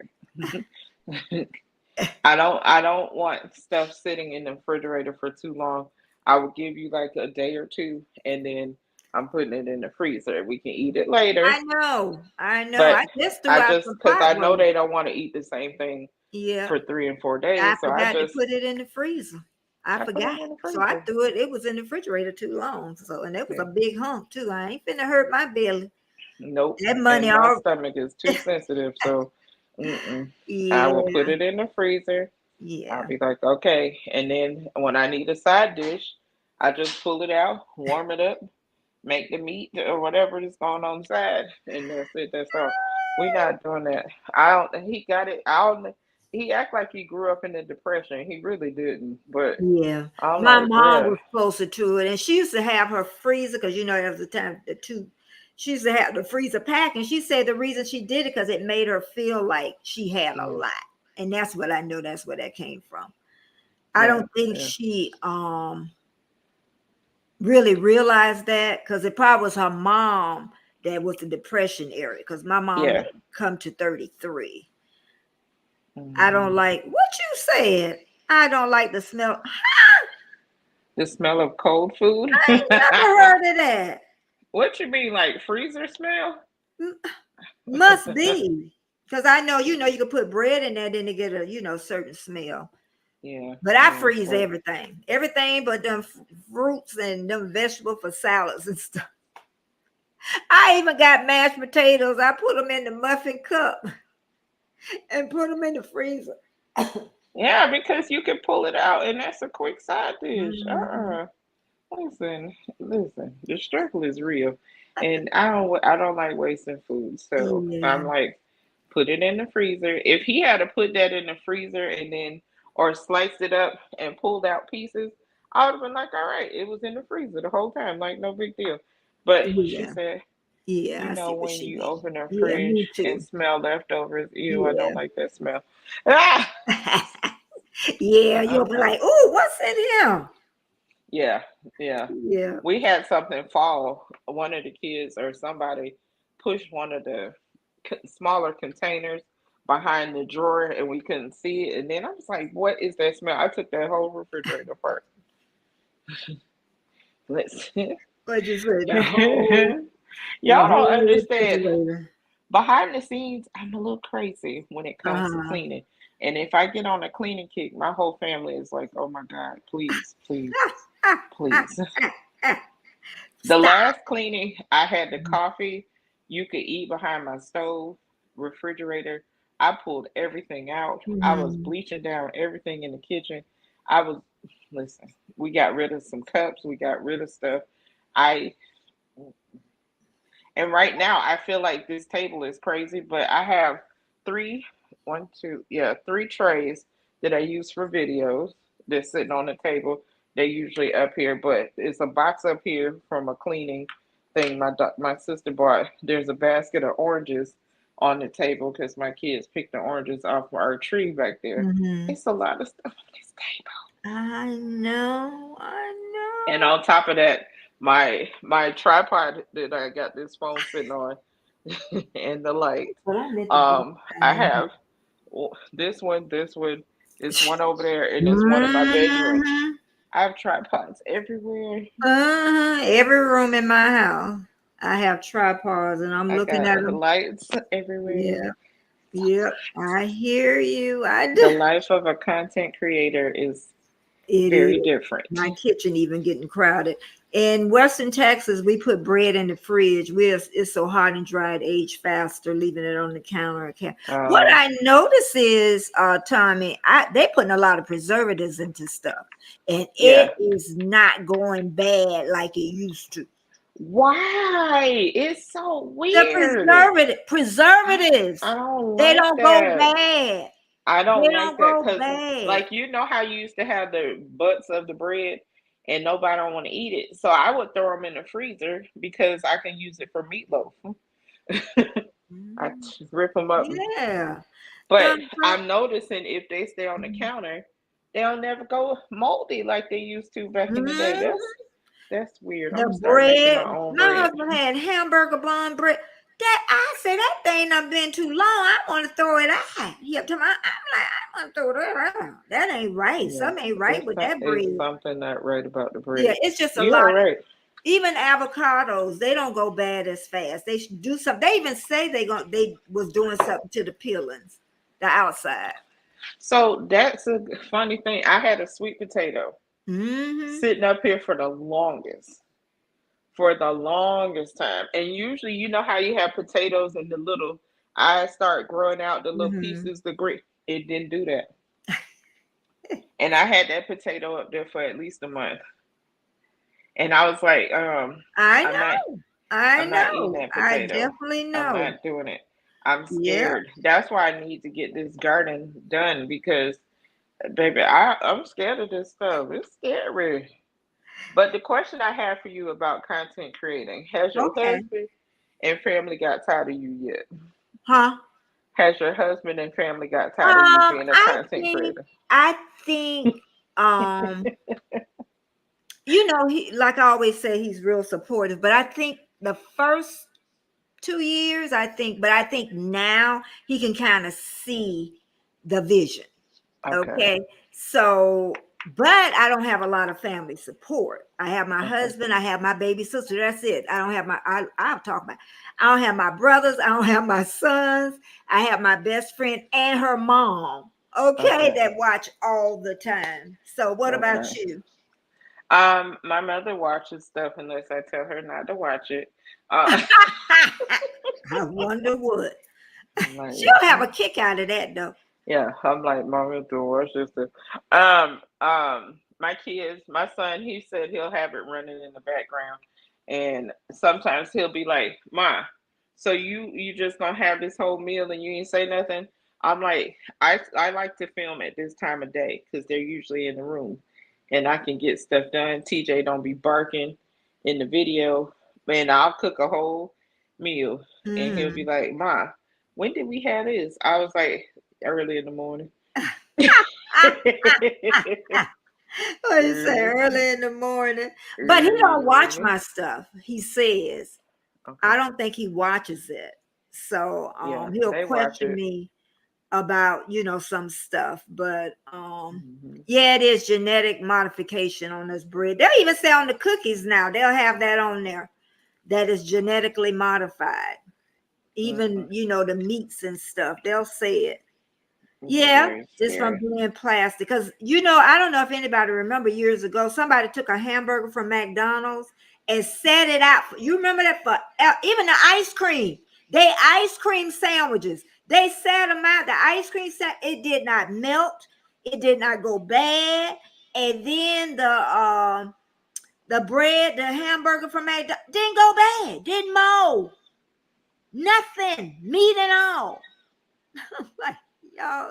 I don't want stuff sitting in the refrigerator for too long. I will give you like a day or two, and then I'm putting it in the freezer. We can eat it later. I know. But I just threw I out just some because I pot know roast. they don't want to eat the same thing for 3 and 4 days. I So forgot I just to put it in the freezer. I forgot. So I threw it. It was in the refrigerator too long. So, and it was a big hunk too. I ain't finna hurt my belly. Nope. That money, and my stomach is too sensitive. So I will put it in the freezer. Yeah. I'll be like, okay. And then when I need a side dish, I just pull it out, warm it up, make the meat or whatever is going on the side, and that's it. That's all. We're not doing that. He got it. He act like he grew up in the Depression. He really didn't. But yeah, I'm my like, mom bruh. was closer to it, and she used to have her freezer because there was the time she used to have the freezer pack, and she said the reason she did it because it made her feel like she had a lot, and that's what I know. That's where that came from. I don't think she really realized that because it probably was her mom that was the Depression era. Because my mom had come to 33. I don't like what you said. I don't like the smell. The smell of cold food? I ain't never heard of that. What you mean, like freezer smell? Must be. Because I know, you can put bread in there, then they get a, certain smell. Yeah. But I freeze everything. Everything but them fruits and them vegetables for salads and stuff. I even got mashed potatoes. I put them in the muffin cup and put them in the freezer. Yeah, because you can pull it out, and that's a quick side dish. Listen. The struggle is real, and I don't like wasting food. So I'm like, put it in the freezer. If he had to put that in the freezer and then or sliced it up and pulled out pieces, I would have been like, all right, it was in the freezer the whole time, like no big deal. But she Yeah. said, Yeah, you I know, see what when she you means. open a Yeah, fridge me and too. smell leftovers, ew, I Yeah. don't like that smell. Ah! Yeah, you'll be like, "Ooh, what's in here?" Yeah, yeah. Yeah. We had something fall. One of the kids or somebody pushed one of the smaller containers behind the drawer and we couldn't see it. And then I was like, what is that smell? I took that whole refrigerator apart. Let's What you say? The Y'all don't whole understand. refrigerator. Behind the scenes, I'm a little crazy when it comes to Uh-huh. cleaning. And if I get on a cleaning kick, my whole family is like, oh my God, please, please, please. The Stop. last cleaning, I had the coffee you could eat behind my stove, refrigerator. I pulled everything out. I was Mhm. bleaching down everything in the kitchen. I was, listen, we got rid of some cups, we got rid of stuff. I, and right now, I feel like this table is crazy, but I have three, one, two, yeah, three trays that I use for videos. They're sitting on the table. They're usually up here, but it's a box up here from a cleaning thing my sister bought. There's a basket of oranges on the table because my kids picked the oranges off our tree back there. Mhm. It's a lot of stuff on this table. I know. I And know. on top of that, my tripod that I got this phone sitting on and the light. But I meant to bring I mine. have this one, it's one over there, and there's one in my bedroom. Mhm. I have tripods everywhere. Every room in my house, I have tripods, and I'm I looking at got them. lights Yeah. everywhere. Yep. I hear you. I The do. life of a content creator is It is. very different. My kitchen even getting crowded. In Western Texas, we put bread in the fridge. It's so hot and dry, it age faster, leaving it on the counter. What Um, I notice is, Tommy, they putting a lot of preservatives into stuff, and yeah. it is not going bad like it used to. Why? It's so The weird. preservatives, I don't they like don't go that. bad. I They don't like don't that go because, bad. like, you know how you used to have the butts of the bread and nobody don't want to eat it. So I would throw them in the freezer because I can use it for meatloaf. I Mm, rip them up. yeah. But The, I'm noticing if they stay on the counter, they'll never go moldy like they used to back in the day. mhm. That's weird. I'm The gonna start making bread, my own my bread. husband had hamburger bun bread. That I said that thing done been too long. I want to throw it out. He up to my, I'm like, I want to throw that out. That ain't right. Yeah, Something ain't right with that it's bread. something not right about the Yeah, bread. it's just a You lot. are right. Even avocados, they don't go bad as fast. They should do something. They even say they was doing something to the peelings, the outside. So that's a funny thing. I had a sweet potato Mm-hmm. sitting up here for the longest time. And usually, you know how you have potatoes and the little eyes start growing out, the little Mm-hmm. pieces, the green. It didn't do that. And I had that potato up there for at least a month. And I was like, I I'm not know. I I'm not eating know. that I potato. definitely I'm know. not doing it. I'm Yeah. scared. That's why I need to get this garden done because baby, I'm scared of this stuff. It's scary. But the question I have for you about content creating, has your Okay. husband and family got tired of you yet? Huh? Has your husband and family got tired of you being a I content think creator? I think um he, like I always say, he's real supportive, but I think the first 2 years, I think now he can kind of see the vision. Okay. Okay. So, but I don't have a lot of family support. I have my Okay. husband, I have my baby sister. That's it. I don't have I'll talk about, I don't have my brothers, I don't have my sons. I have my best friend and her mom. Okay, Okay. that watch all the time. So what about Okay. you? My mother watches stuff unless I tell her not to watch it. Uh, I wonder what. I'm like, She'll have a kick out of that though. yeah, I'm like, Mama, to watch this stuff. My kids, my son, he said he'll have it running in the background, and sometimes he'll be like, "Ma, so you just gonna have this whole meal and you ain't say nothing? I'm like, I like to film at this time of day because they're usually in the room, and I can get stuff done. TJ don't be barking in the video, man. I'll cook a whole meal, and he'll be like, "Ma, when did we have this?" I was like, early in the morning. What he say, early in the morning. But he don't watch my stuff. He says. Okay. I don't think he watches it. So Yeah, he'll they watch question it. me about, some stuff. But yeah, it is genetic modification on this bread. They'll even say on the cookies now, they'll have that on there that is genetically modified. Even, the meats and stuff, they'll say it. Yeah, just from being plastic. Because, I don't know if anybody remember years ago, somebody took a hamburger from McDonald's and set it out. You remember that for even the ice cream. They ice cream sandwiches. They set them out. The ice cream it did not melt. It did not go bad. And then the bread, the hamburger from McDonald's didn't go bad. Didn't mold. Nothing. Meat and all. Like, y'all.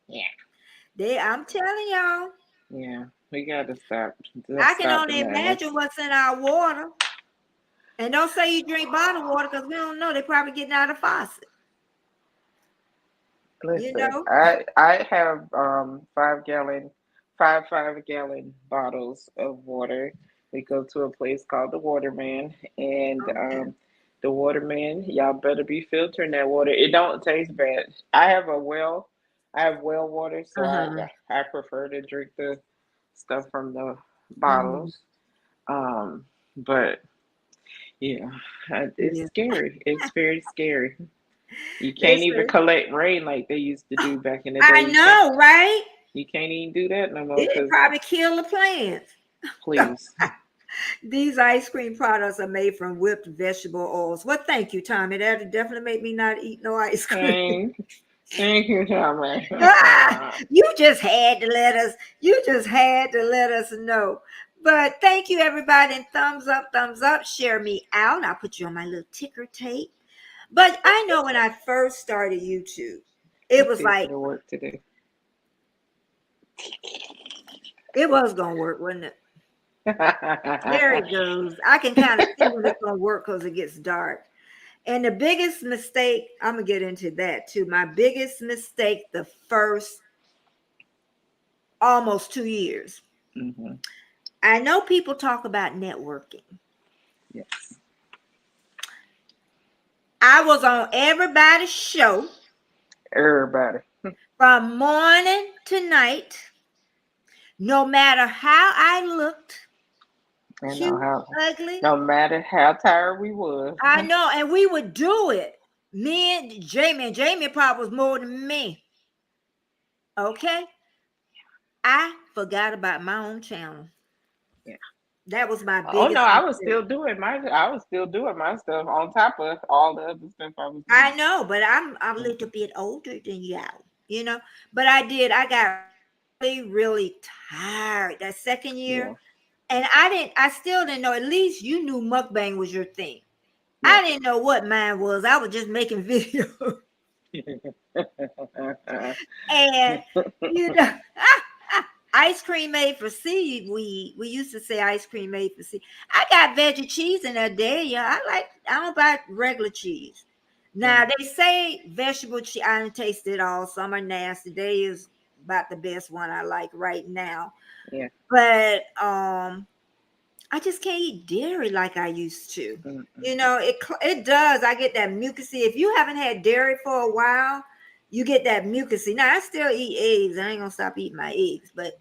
Yeah. I'm telling y'all. Yeah, we gotta stop. I can only imagine what's in our water. And don't say you drink bottled water because we don't know. They're probably getting out of faucet. Listen, I have 5-gallon bottles of water. We go to a place called the Waterman, and the Waterman, y'all better be filtering that water. It don't taste bad. I have well water, so I prefer to drink the stuff from the bottles. But yeah, it's scary. It's very scary. You can't even collect rain like they used to do back in the day. I know, right? You can't even do that no more. It probably kill the plants. Please. These ice cream products are made from whipped vegetable oils. Well, thank you, Tommy. That definitely made me not eat no ice cream. Thank you, Tommy. You just had to let us know. But thank you, everybody. And thumbs up, share me out. I'll put you on my little ticker tape. But I know when I first started YouTube, it was like work today. It was gonna work, wasn't it? There it goes. I can kind of see when it's gonna work because it gets dark. And the biggest mistake, I'm gonna get into that too. My biggest mistake the first almost 2 years. I know people talk about networking. Yes. I was on everybody's show. Everybody. From morning to night. No matter how I looked. Cute, ugly. No matter how tired we was. I know, and we would do it. Me and Jamie probably was more than me. Okay. I forgot about my own channel. Yeah. That was my biggest. Oh no, I was still doing my stuff on top of all the other stuff I was doing. I know, but I'm a little bit older than y'all, But I got really tired that second year. Yeah. And I still didn't know. At least you knew mukbang was your thing. Yeah. I didn't know what mine was. I was just making videos. And ice cream made for seaweed. We used to say ice cream made for seaweed. I got veggie cheese in there, yeah. I don't buy regular cheese. Now they say vegetable cheese. I didn't taste it all. Some are nasty. They is about the best one I like right now. Yeah. But I just can't eat dairy like I used to. It does. I get that mucusy. If you haven't had dairy for a while, you get that mucusy. Now I still eat eggs. I ain't gonna stop eating my eggs, but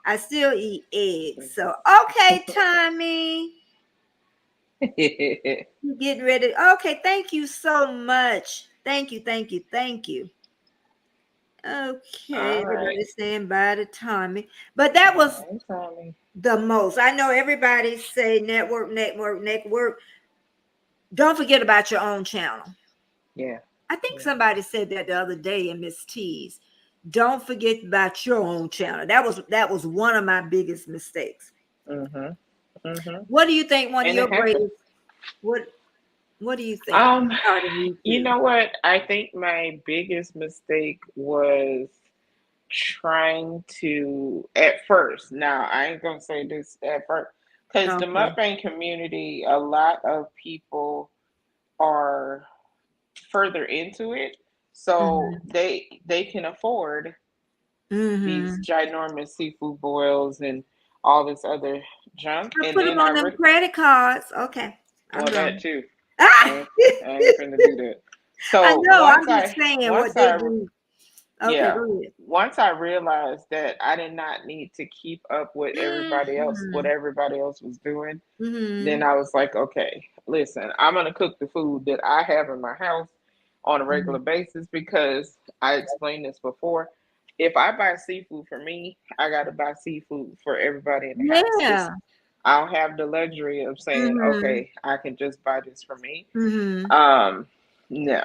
I still eat eggs. So okay, Tommy. Getting ready. Okay, thank you so much. Thank you. Okay, everybody's saying bye to Tommy. But that was the most. I know everybody say network. Don't forget about your own channel. Yeah. I think somebody said that the other day in Miss T's. Don't forget about your own channel. That was one of my biggest mistakes. What do you think one of your greatest? What What do you think? Starting You YouTube. know what? I think my biggest mistake was trying to at first. Now I ain't gonna say this at first because the Okay. mukbang community, a lot of people are further into it, so Mm-hmm. they can afford these Mm-hmm. ginormous seafood boils and all this other junk. I And put them then on them credit cards. Okay, I'm well, that done. too. I Ah! ain't I ain't finna do that. I So know. I'm just saying what once they I do. Okay, yeah, go ahead. once I realized that I did not need to keep up with what Mm-hmm. everybody else was doing, then Mm-hmm. I was like, okay, listen, I'm gonna cook the food that I have in my house on a regular basis because I explained this before. If I buy seafood for me, I gotta buy seafood for everybody in the house. Yeah. I don't have the luxury of saying, Mm-hmm. okay, I can just buy this for me. Mm-hmm. Um, no.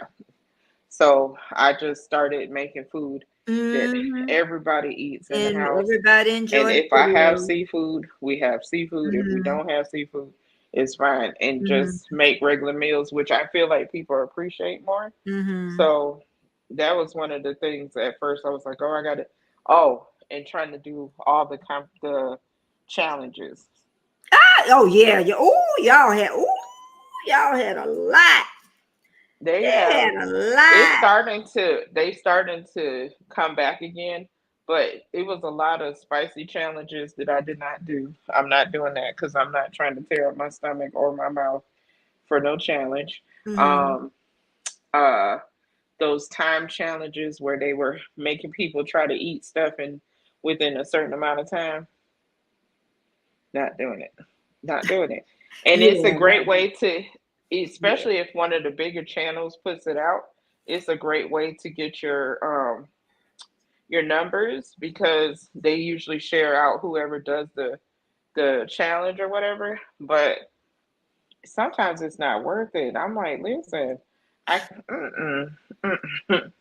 So I just started making food that Mm-hmm. everybody eats in the And house. everybody And enjoyed if I have it. seafood, we have seafood. If we Mm-hmm. don't have seafood, it's fine. And just Mm-hmm. make regular meals, which I feel like people appreciate more. Mm-hmm. So that was one of the things at first I was like, oh, I got it. Oh, and trying to do all the challenges. Oh yeah, yeah. Y'all had a lot. They They have had a lot. they starting to come back again, but it was a lot of spicy challenges that I did not do. I'm not doing that because I'm not trying to tear up my stomach or my mouth for no challenge. Mm-hmm. Um uh those time challenges where they were making people try to eat stuff and within a certain amount of time, not doing it. Not doing it. And it's a Yeah, great way to, yeah. especially if one of the bigger channels puts it out, it's a great way to get your numbers because they usually share out whoever does the challenge or whatever. But sometimes it's not worth it. I'm like, listen, I mm-mm, mm-mm.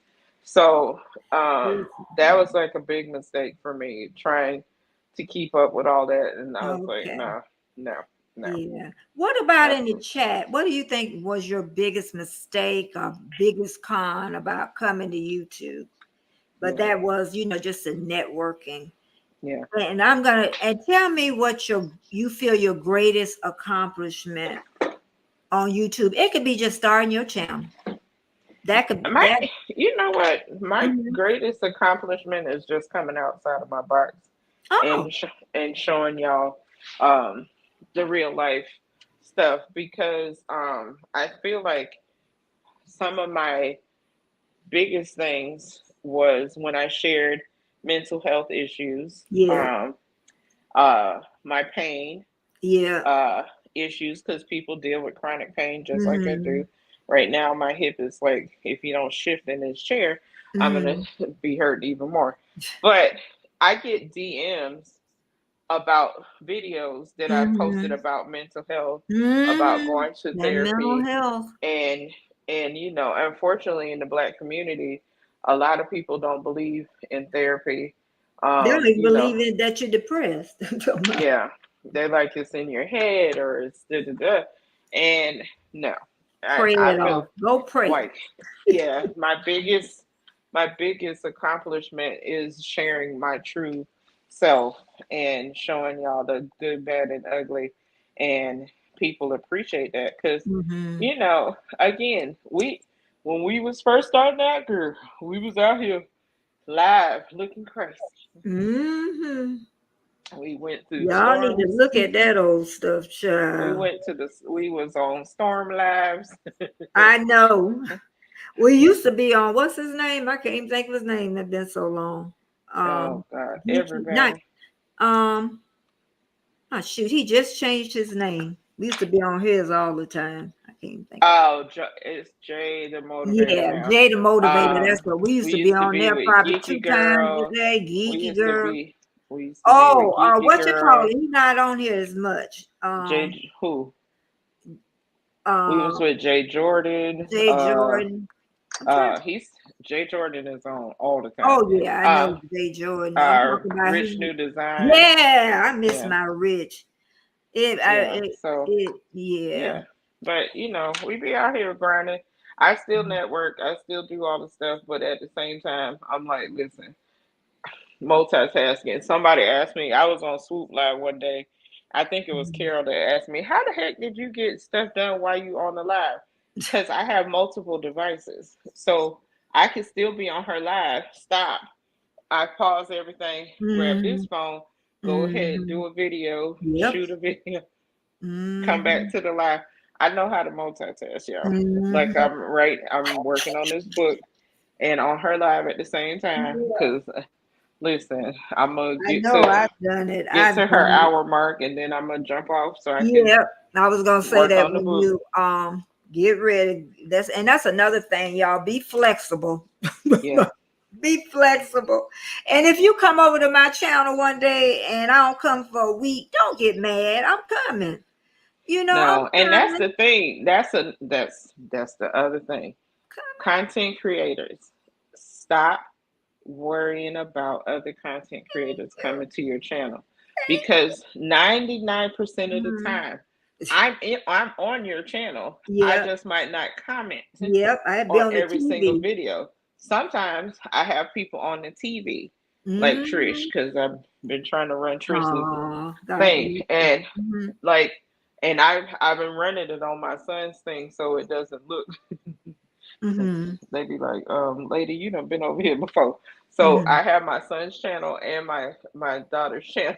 So that was like a big mistake for me trying to keep up with all that, and I was like, Okay. no, no, no, Yeah. What about in the absolutely. chat? What do you think was your biggest mistake or biggest con about coming to YouTube? But Yeah, that was, just the networking. yeah. And tell me what you feel your greatest accomplishment on YouTube. It could be just starting your channel. That could My, that. you know what? My Mhm. greatest accomplishment is just coming outside of my box Oh, and and showing y'all um, the real life stuff because I feel like some of my biggest things was when I shared mental health issues, yeah. my pain, Yeah. uh, issues because people deal with chronic pain just like I do. Mhm. Right now, my hip is like, if you don't shift in this chair, I'm gonna Mhm. be hurt even more. But I get DMs about videos that I posted Mhm. about mental health, about Mhm. going to That mental therapy, health. and unfortunately, in the Black community, a lot of people don't believe in therapy. They don't even You know, believe it that you're depressed. yeah, they like it's in your head or it's da da da. And no, Pray I it off. feel Go pray. like, yeah, my biggest accomplishment is sharing my true self and showing y'all the good, bad, and ugly. And people appreciate that because, Mhm. again, when we was first starting out, girl, we was out here live looking crazy. Mhm. We went through Y'all need to storms. look at that old stuff, child. We was on storm lives. I know. We used to be on what's his name? I can't even think of his name. It's been so long. Oh Um, God, Geeky, not everybody. um. Oh shoot, he just changed his name. We used to be on his all the time. I can't even think of. Oh, it's Jay the motivator Yeah, now. Jay the Motivator. That's what we used We to be used to on be there with probably Geeky two times a Girl. day. We Geeky used to girl. be we used to be with Oh, Geeky what you call Girl. it? He's not on here as much. Jay who? We was Um, with Jay Jordan. Jay Jordan. I'm trying. He's Jay Jordan is on all the time. Oh yeah, I know Uh, Jay Jordan. I'm talking about Rich he. New Design. Yeah, I miss Yeah, my Rich. It, I, yeah. it, So it, yeah. yeah. But we be out here grinding. I still network. I still do all the stuff, but at the same time, I'm like, listen, multitasking. Somebody asked me. I was on Swoop Live one day. I think it was Carol that asked me, "How the heck did you get stuff done while you on the live?" Because I have multiple devices, so I could still be on her live. Stop. I pause everything. Grab this phone. Go ahead. Do a video. Yep. Shoot a video. Come back to the live. I know how to multitask, y'all. Like I'm working on this book and on her live at the same time. Cause listen, I'm gonna I get know I've done it. get I've to her done it. hour mark, and then I'm gonna jump off so I can Yep. I was gonna say work that on the when book. you get ready. That's another thing, y'all. Be flexible. Yeah. Be flexible. And if you come over to my channel one day and I don't come for a week, don't get mad. I'm coming. No, I'm and that's coming. the thing. That's the other thing. Content creators, stop worrying about other content creators coming to your channel, because 99% of the time I'm on your channel. I Yep. just might not comment Yep. I be on on the every single TV. video. Sometimes I have people on the TV, like Trish, because I've been trying to run Trish's God thing, bless and you. like, and I've been running it on my son's thing, so it doesn't look. They be like, lady, you done been over here before. So I have my son's channel and my daughter's channel.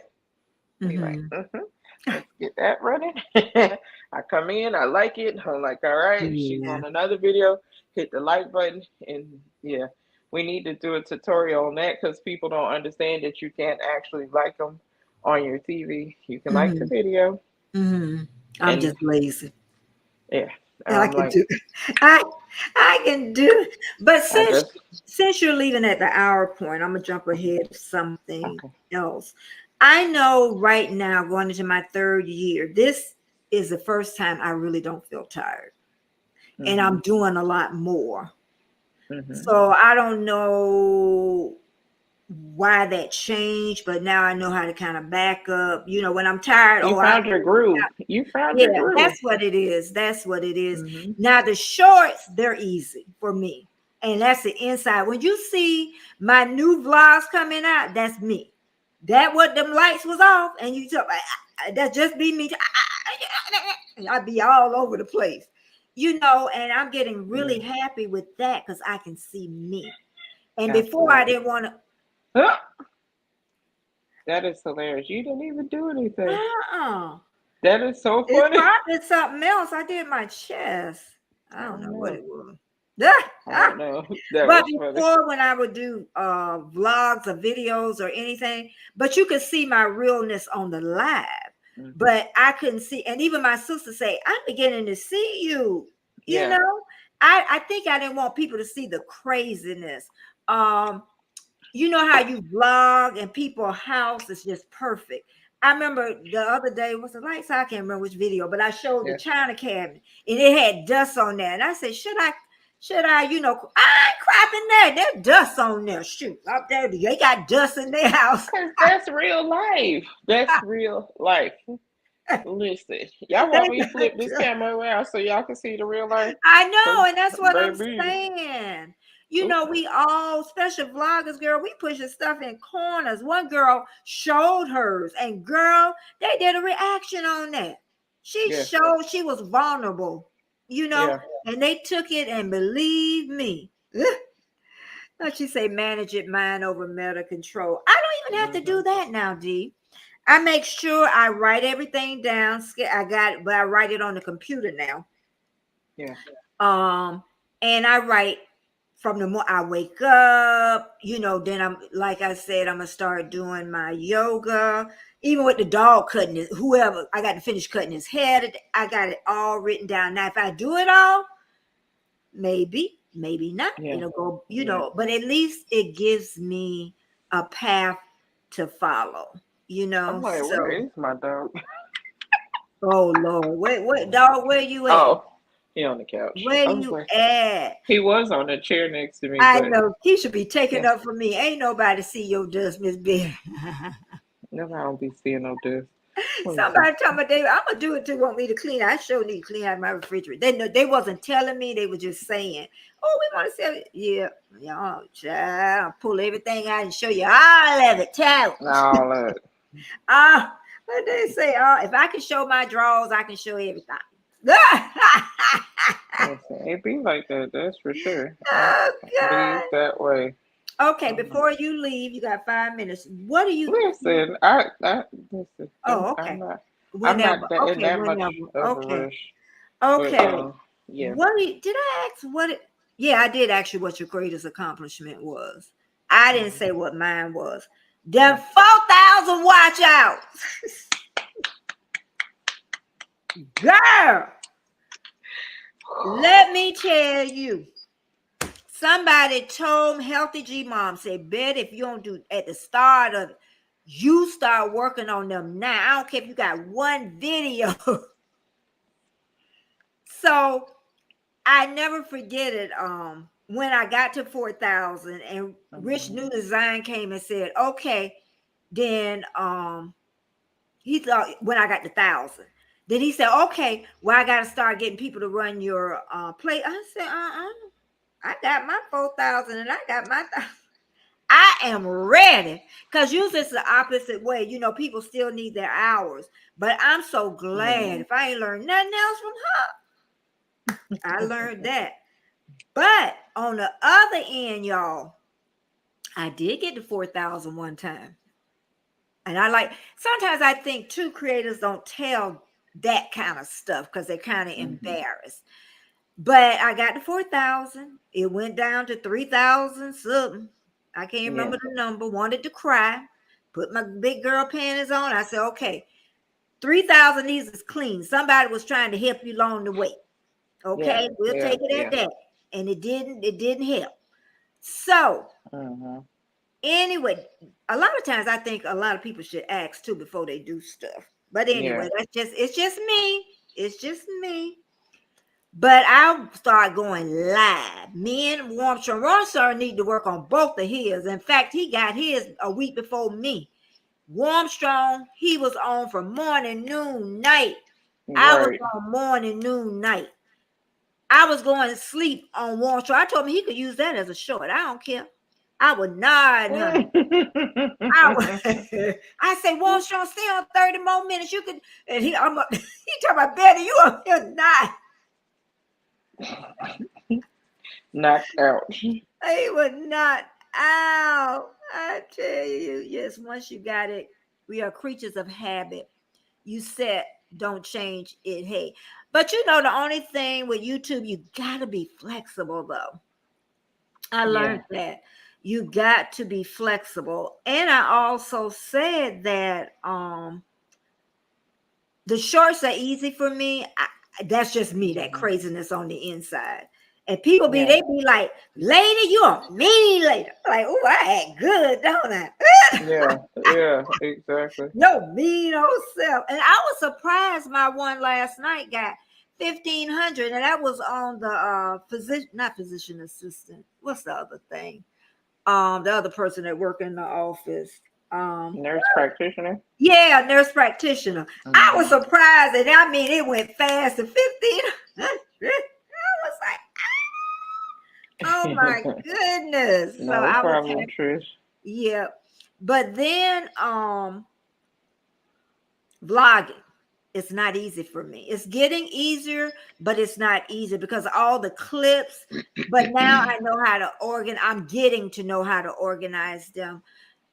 Be like, let's get that running. I come in, I like it. I'm like, all right, she's on another video. Hit the like button, and yeah, we need to do a tutorial on that because people don't understand that you can't actually like them on your TV. You can like the video. I'm just lazy. Yeah, I I'm can like, do. I can do. But I just since you're leaving at the hour point, I'm gonna jump ahead to something okay. else. I know right now, going into my third year, this is the first time I really don't feel tired, and I'm doing a lot more. So I don't know why that changed, but now I know how to kind of back up. When I'm tired, You found your groove. You found yeah, your groove. that's what it is. That's what it is. Now the shorts, they're easy for me. And that's the inside. When you see my new vlogs coming out, that's me. That what them lights was off, and you talk, that just be me. I'd be all over the place. And I'm getting really happy with that because I can see me. And before I didn't want to. That is hilarious. You didn't even do anything. Uh-uh. That is so It's funny. probably something else. I did my chest. I don't know what it was. I don't know. But before, when I would do vlogs or videos or anything, but you could see my realness on the live. But I couldn't see, and even my sister say, I'm beginning to see you. You know, I think I didn't want people to see the craziness. You know how you vlog and people's house is just perfect. I remember the other day, was the lights? I can't remember which video, but I showed the China cabinet and it had dust on there. And I said, should I, I ain't crapping there. There's dust on there. Shoot, up there, they got dust in their house. Because that's real life. That's real life. Listen, y'all want me to flip this camera around so y'all can see the real life? I know, and that's what I'm saying. We all, special vloggers, girl, we pushing stuff in corners. One girl showed hers, and girl, they did a reaction on that. She showed she was vulnerable, and they took it, and believe me, she say manage it, mind over matter control. I don't even have to do that now, D. I make sure I write everything down. I got it, but I write it on the computer now. Yeah. And I write from the more I wake up, then I'm, like I said, I'm gonna start doing my yoga. Even with the dog cutting it, whoever, I got to finish cutting his hair. I got it all written down. Now, if I do it all, maybe not. It'll go, but at least it gives me a path to follow. I'm like, where is my dog? Oh Lord, what dog? Where you at? Oh, he on the couch. Where you at? He was on the chair next to me. I know he should be taken up for me. Ain't nobody see your dust, Miss Bear. Never, I don't be seeing no dust. Somebody told me I'm gonna do it too. Want me to clean? I sure need to clean out my refrigerator. They wasn't telling me. They were just saying, "Oh, we want to sell it." Yeah, yeah. Child, I'll pull everything out and show you all of it. Child. All of it. What they say? If I can show my drawers, I can show everything. It be like that. That's for sure. Oh, God. Leave that way. Okay, before you leave, you got 5 minutes. What do you listen? Listen. Oh, okay. I'm not Whenever. in that much of a rush. Okay. But, yeah. Did I ask yeah, I did ask you what your greatest accomplishment was. I didn't say what mine was. Them 4,000 watch out. Girl, let me tell you. Somebody told Healthy G Mom, said, Bet if you don't do at the start of it, you start working on them now. I don't care if you got one video. So I never forget it. When I got to 4,000 and Rich New Design came and said, okay, then he thought when I got to 1,000, then he said, okay, well, I got to start getting people to run your play. I said, I got my 4,000 and I got my 1,000. I am ready, because usually it's the opposite way. You know, people still need their hours, but I'm so glad if I ain't learned nothing else from her. I learned that. But on the other end, y'all, I did get to 4,000 one time. And sometimes I think too, creators don't tell that kind of stuff because they're kind of embarrassed. But I got to 4,000. It went down to 3,000 something. I can't remember the number. Wanted to cry. Put my big girl panties on. I said, okay, 3,000 of these is clean. Somebody was trying to help you along the way. Okay, we'll take it at that. And it didn't help. So anyway, a lot of times I think a lot of people should ask too before they do stuff. But anyway, it's just me. It's just me. But I'll start going live. Me and Warmstrong need to work on both of his. In fact, he got his a week before me. Warmstrong, he was on from morning, noon, night. I was on morning, noon, night. I was going to sleep on Warmstrong. I told him he could use that as a short. I don't care. I would nod him. I say, Warmstrong, stay on 30 more minutes. You could, and he talking about Betty, you up here nod. Knocked out. He was not out. I tell you, yes, once you got it, we are creatures of habit. You said don't change it. Hey, but you know, the only thing with YouTube, you got to be flexible though. I learned that you got to be flexible. And I also said that the shorts are easy for me. That's just me, that craziness on the inside. And people they be like, lady, you a mean lady. Like, oh, I act good, don't I? yeah, exactly. No mean old self. And I was surprised my one last night got 1,500, and that was on the not physician assistant. What's the other thing? The other person that work in the office. Nurse practitioner. Yeah, nurse practitioner. I was surprised, and I mean it went fast to 1,500. I was like, oh my goodness. No problem, Trish. Yeah. But then vlogging, it's not easy for me. It's getting easier, but it's not easy because of all the clips. But now I know how to I'm getting to know how to organize them.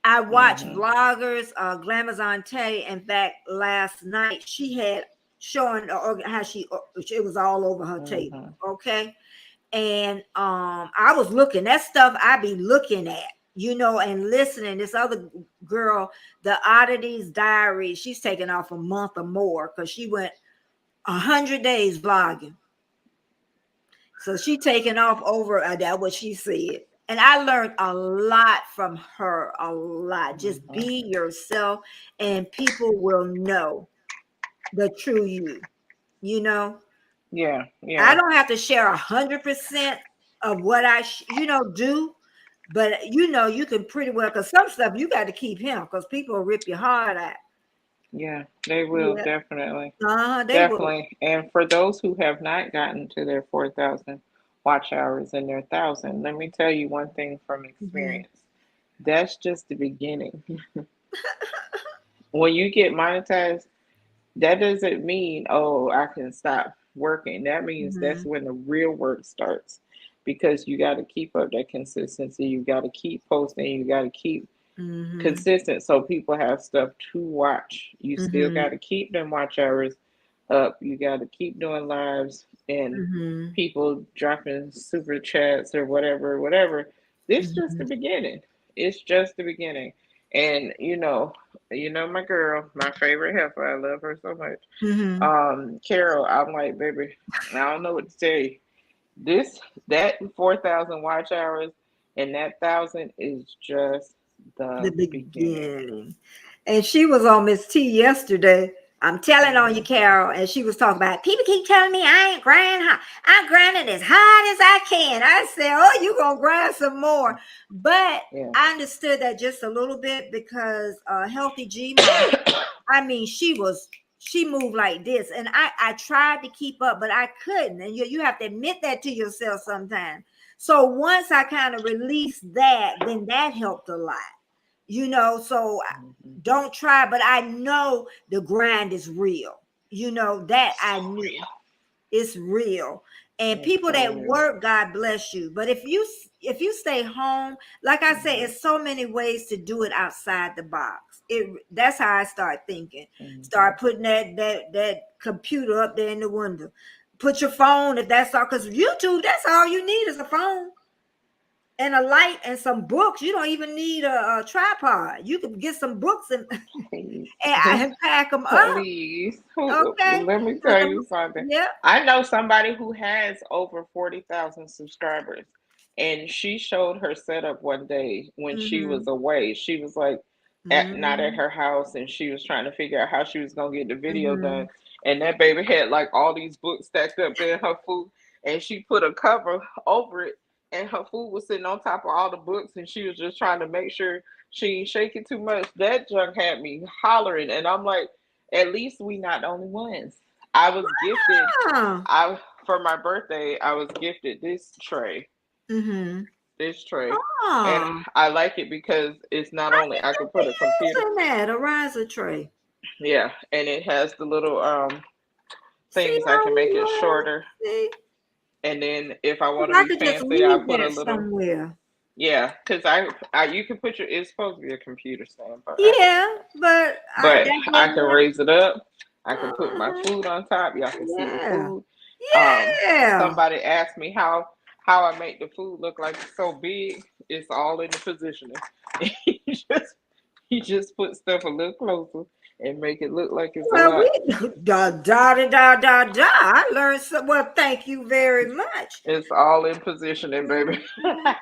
I watch vloggers, Glamazante. In fact, last night she had showing how it was all over her table. Okay. And I was looking, that stuff I be looking at, you know, and listening. This other girl, the Oddities Diary, she's taken off a month or more because she went 100 days vlogging. So she taken off over that what she said. And I learned a lot from her, a lot. Just be yourself and people will know the true you, you know? Yeah. I don't have to share 100% of what I, do, but you can pretty well, because some stuff you got to keep him because people will rip your heart out. Yeah, they will definitely. They will. Definitely. And for those who have not gotten to their 4,000 watch hours and their 1,000, let me tell you one thing from Mhm. experience. That's just the beginning. When you get monetized, that doesn't mean, oh, I can stop working. That means that's Mhm. when the real work starts because you got to keep up that consistency. You got to keep posting. You got to keep Mhm. consistent so people have stuff to watch. You still got Mhm. to keep them watch hours up. You got to keep doing lives and Mhm. people dropping super chats or whatever, whatever. This is just the Mhm. beginning. It's just the beginning. And my girl, my favorite heifer. I love her so much. Mhm. Carol, I'm like, baby, I don't know what to tell you. That 4,000 watch hours and that 1,000 is just The the beginning. beginning. And she was on Miss T yesterday. I'm telling on you, Hmm. Carol. And she was talking about people keep telling me I ain't grinding hard. I'm grinding as hard as I can. I said, oh, you gonna grind some more. But Yeah. I understood that just a little bit because Healthy G Mom, I mean, she moved like this. And I tried to keep up, but I couldn't. And you have to admit that to yourself sometimes. So once I kind of released that, then that helped a lot. So Hmm. don't try, but I know the grind is real. That So I knew real. it's real. And It's people so that real. work, God bless you. But if you stay home, like I say, Hmm. it's so many ways to do it outside the box. That's how I start thinking. Hmm. Start putting that computer up there in the window. Put your phone if that's all, because YouTube, that's all you need is a phone and a light and some books. You don't even need a tripod. You can get some books and Please. and pack them up. Please. Okay. Let me Put tell them. you something. Yep. I know somebody who has over 40,000 subscribers, and she showed her setup one day when she was Mm-hmm. away. She was like not at Mm-hmm. her house, and she was trying to figure out how she was going to get the video Mm-hmm. done. And that baby had like all these books stacked up in her food, and she put a cover over it, and her food was sitting on top of all the books, and she was just trying to make sure she ain't shaking too much. That junk had me hollering, and I'm like, at least we not the only ones. I was gifted. Ah. I For my birthday, I was gifted Mm-hmm. this tray, and Oh, I like it because it's not I only I didn't can know put a computer, using that a riser tray. yeah, and it has the little See things I how can we make it learn? shorter, See, and then if I want if to I be could just fancy, I leave put a that little. somewhere. Yeah, because I you can put it's supposed to be a computer stand, but I don't Yeah, need that. but But that I didn't can work. raise it up. I can put my Uh-huh. food on top. Y'all can see the Yeah. food. Yeah. Somebody asked me how I make the food look like it's so big. It's all in the positioning. you just you just put stuff a little closer and make it look like it's a Well, lot. we da da da da da da. I learned some. Well, thank you very much. It's all in positioning, baby. Mhm.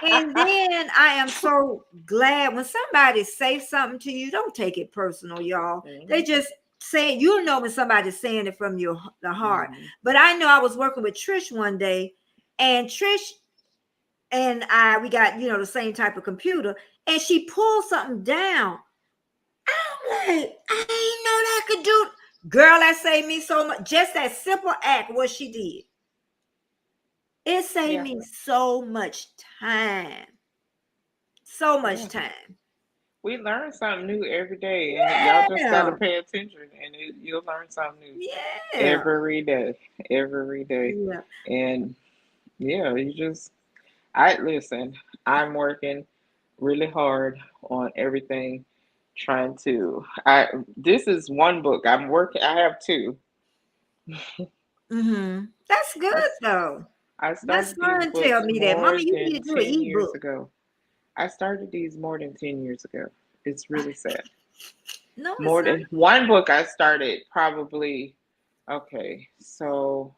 And then I am so glad when somebody says something to you, don't take it personal, y'all. They Hmm. just say you know when somebody's saying it from the heart. Hmm. But I know I was working with Trish one day, and Trish and we got the same type of computer, and she pulled something down. I'm like, I ain't know that could do. Girl, that saved me so much. Just that simple act, what she did. It saved Yeah, me so much time. So much yeah. time. We learn something new every day, and y'all just gotta Yeah. pay attention, and you'll learn something new Yeah. every day, every day. Yeah. And yeah, you just I listen. I'm working really hard on everything, trying to. I This is one book I'm working. I have two. Mm-hmm. That's I, good though. I My started these son tell books me that, Mama, more you need than to do an 10 years ebook. ago. I started these more than 10 years ago. It's really sad. No, it's More not. than one book I started probably. Okay, so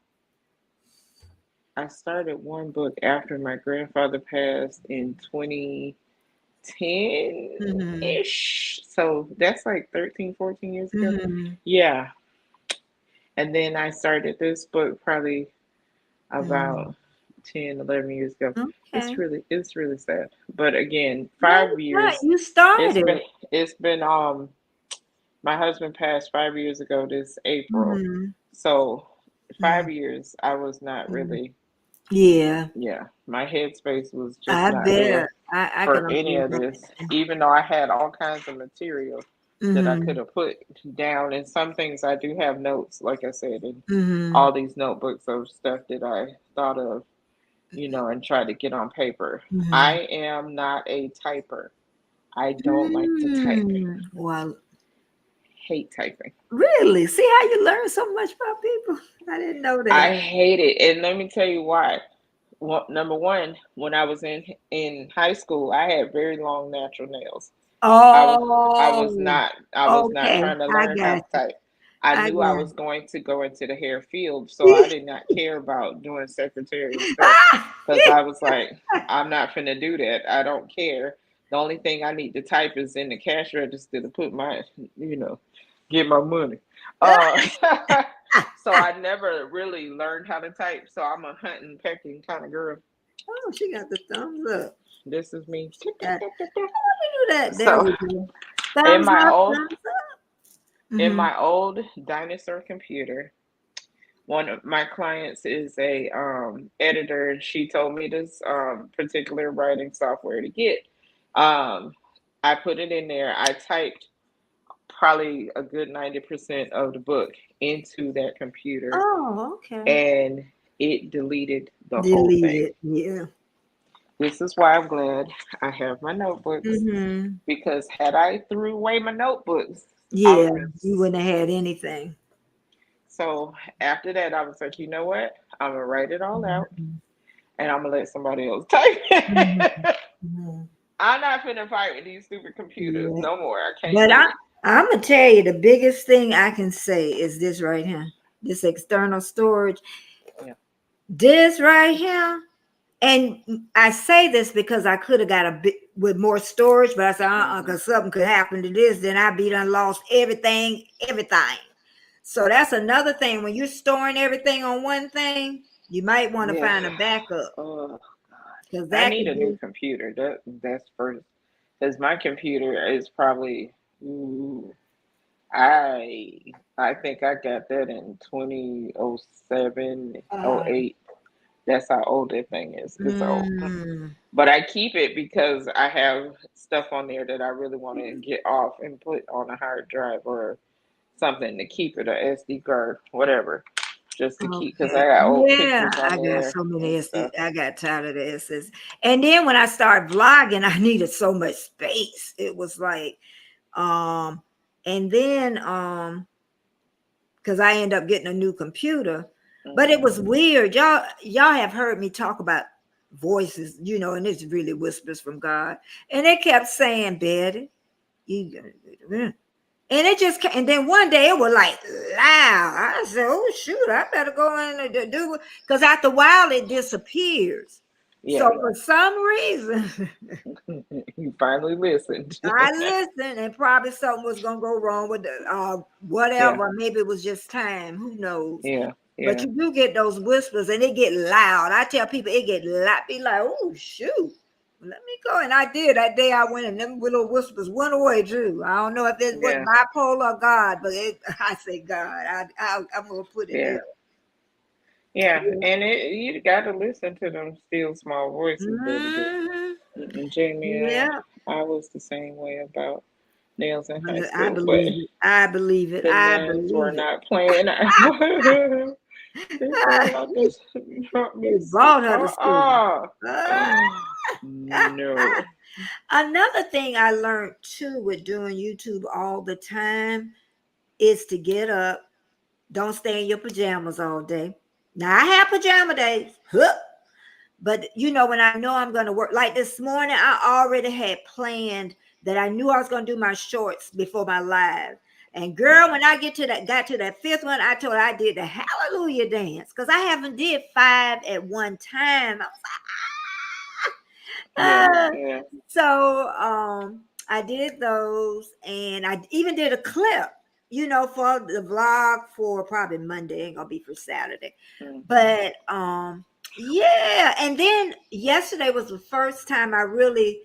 I started one book after my grandfather passed in 2010 Mm-hmm. ish. So that's like 13, 14 years ago. Mm-hmm. Yeah. And then I started this book probably Mm-hmm. about 10, 11 years ago. Okay. It's really sad. But again, No, 5 it's not. years You it's started. been it's been My husband passed 5 years ago this April. Mm-hmm. So Mm-hmm. 5 years, I was not really, Yeah. yeah, my headspace was just I not there bet. I can for any of this, understand. even though I had all kinds of material that I Mm-hmm. could have put down. And some things I do have notes, like I said, in Mm-hmm. all these notebooks of stuff that I thought of, and tried to get on paper. Mm-hmm. I am not a typer. I don't like to type. Well, Hate typing. really? See how you learn so much about people? I didn't know that. I hate it. And let me tell you why. Well, number one, when I was in high school, I had very long natural nails. I was I was Oh, not I was not okay. trying to I learn how got to you. type. I I knew I got was going to go into the hair field, so I you. did not care about doing secretarial stuff because I was like, I'm not finna do that. I don't care. The only thing I need to type is in the cash register to put my, get my money. Uh, so I never really learned how to type. So I'm a hunting, pecking kind of girl. Oh, she got the thumbs up. This is me. Let me do that. There So we go. in Thumbs my up, old thumbs up. in Mm-hmm. my old dinosaur computer, one of my clients is a editor, and she told me this particular writing software to get. Um, I put it in there. I typed probably a good 90% of the book into that computer, Oh, okay. and it deleted the whole Delete thing. it. Yeah. This is why I'm glad I have my notebooks, Mm-hmm. because had I threw away my notebooks, I Yeah, would have. you wouldn't have had anything. So after that, I was like, you know what? I'm gonna write it all out, Mm-hmm. and I'm gonna let somebody else type it. Mm-hmm. I'm not finna fight with these stupid computers Yeah. no more. I can't But do it. I'm gonna tell you the biggest thing I can say is this right here. This external storage. Yeah. This right here. And I say this because I could have got a bit with more storage, but I said, Mm-hmm. because something could happen to this, then I'd be done lost everything, everything. So that's another thing. When you're storing everything on one thing, you might want to Yeah. find a backup Oh, because I that need could a new be. computer. That's first, because my computer is probably. Ooh, I think I got that in 2007, Uh, 08. That's how old that thing is. It's old. mm, But I keep it because I have stuff on there that I really want to get off and put on a hard drive or something to keep it, a SD card, whatever, just to keep, because I okay. got old Yeah, pictures on I got there so many and SD. stuff. I got tired of the SS. And then when I started vlogging, I needed so much space. It was like, um, and then because I ended up getting a new computer. But it Mm-hmm. was weird. Y'all have heard me talk about voices, and it's really whispers from God. And they kept saying, Betty, you and it just and then one day it was like loud. I said, oh shoot, I better go in and do it. Because after a while it disappears. So Yeah, for some reason, you finally listened. I listened and probably something was gonna go wrong with the Yeah, whatever. Maybe it was just time. Who knows? yeah, But yeah, you do get those whispers and it get loud. I tell people it get loud. Be like, oh shoot. Let me go. And I did. That day I went and them little whispers went away too. I don't know if it was yeah, bipolar or God, but I say God. I'm going to put it yeah, there. yeah. And you got to listen to them still small voices, baby. Hmm. Jamie, Yeah. I was the same way about nails in high I school, but believe it. I believe it. the I nuns were believe it. not playing. They were like, this not me They sick. brought her to school. Ah. No. Another thing I learned too with doing YouTube all the time is to get up. Don't stay in your pajamas all day. Now I have pajama days, but when I know I'm going to work, like this morning, I already had planned that I knew I was going to do my shorts before my live. And girl, when I got to that fifth one, I told her I did the hallelujah dance because I haven't did 5 at one time. I was Yeah, like, yeah. so I did those, and I even did a clip, for the vlog for probably Monday. Ain't gonna be for Saturday, Mm-hmm. but yeah. And then yesterday was the first time I really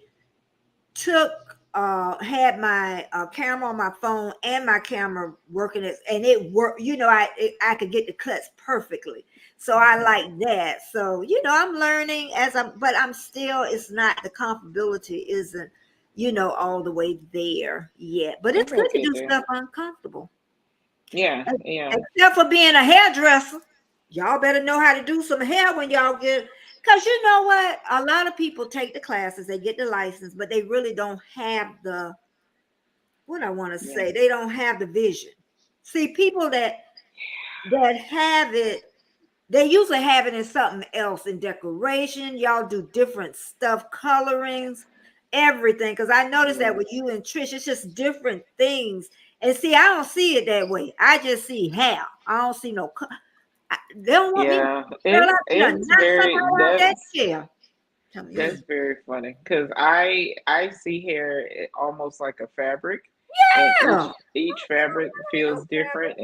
took had my camera on my phone and my camera working, and it worked. I could get the cuts perfectly. So I like that. So I'm learning but I'm still. It's not, the comfortability isn't all the way there yet. But it's good to do stuff uncomfortable. Yeah. Except for being a hairdresser. Y'all better know how to do some hair when y'all get, because you know what? A lot of people take the classes, they get the license, but they really don't have what I want to say. They don't have the vision. See, people that have it, they usually have it in something else, in decoration. Y'all do different stuff, colorings, everything. Because I noticed that with you and Trish, it's just different things. And see, I don't see it that way. I just see hair. I don't see no. They don't want me. It's very. That's very funny, because I see hair almost like a fabric. Yeah. And each fabric feels different,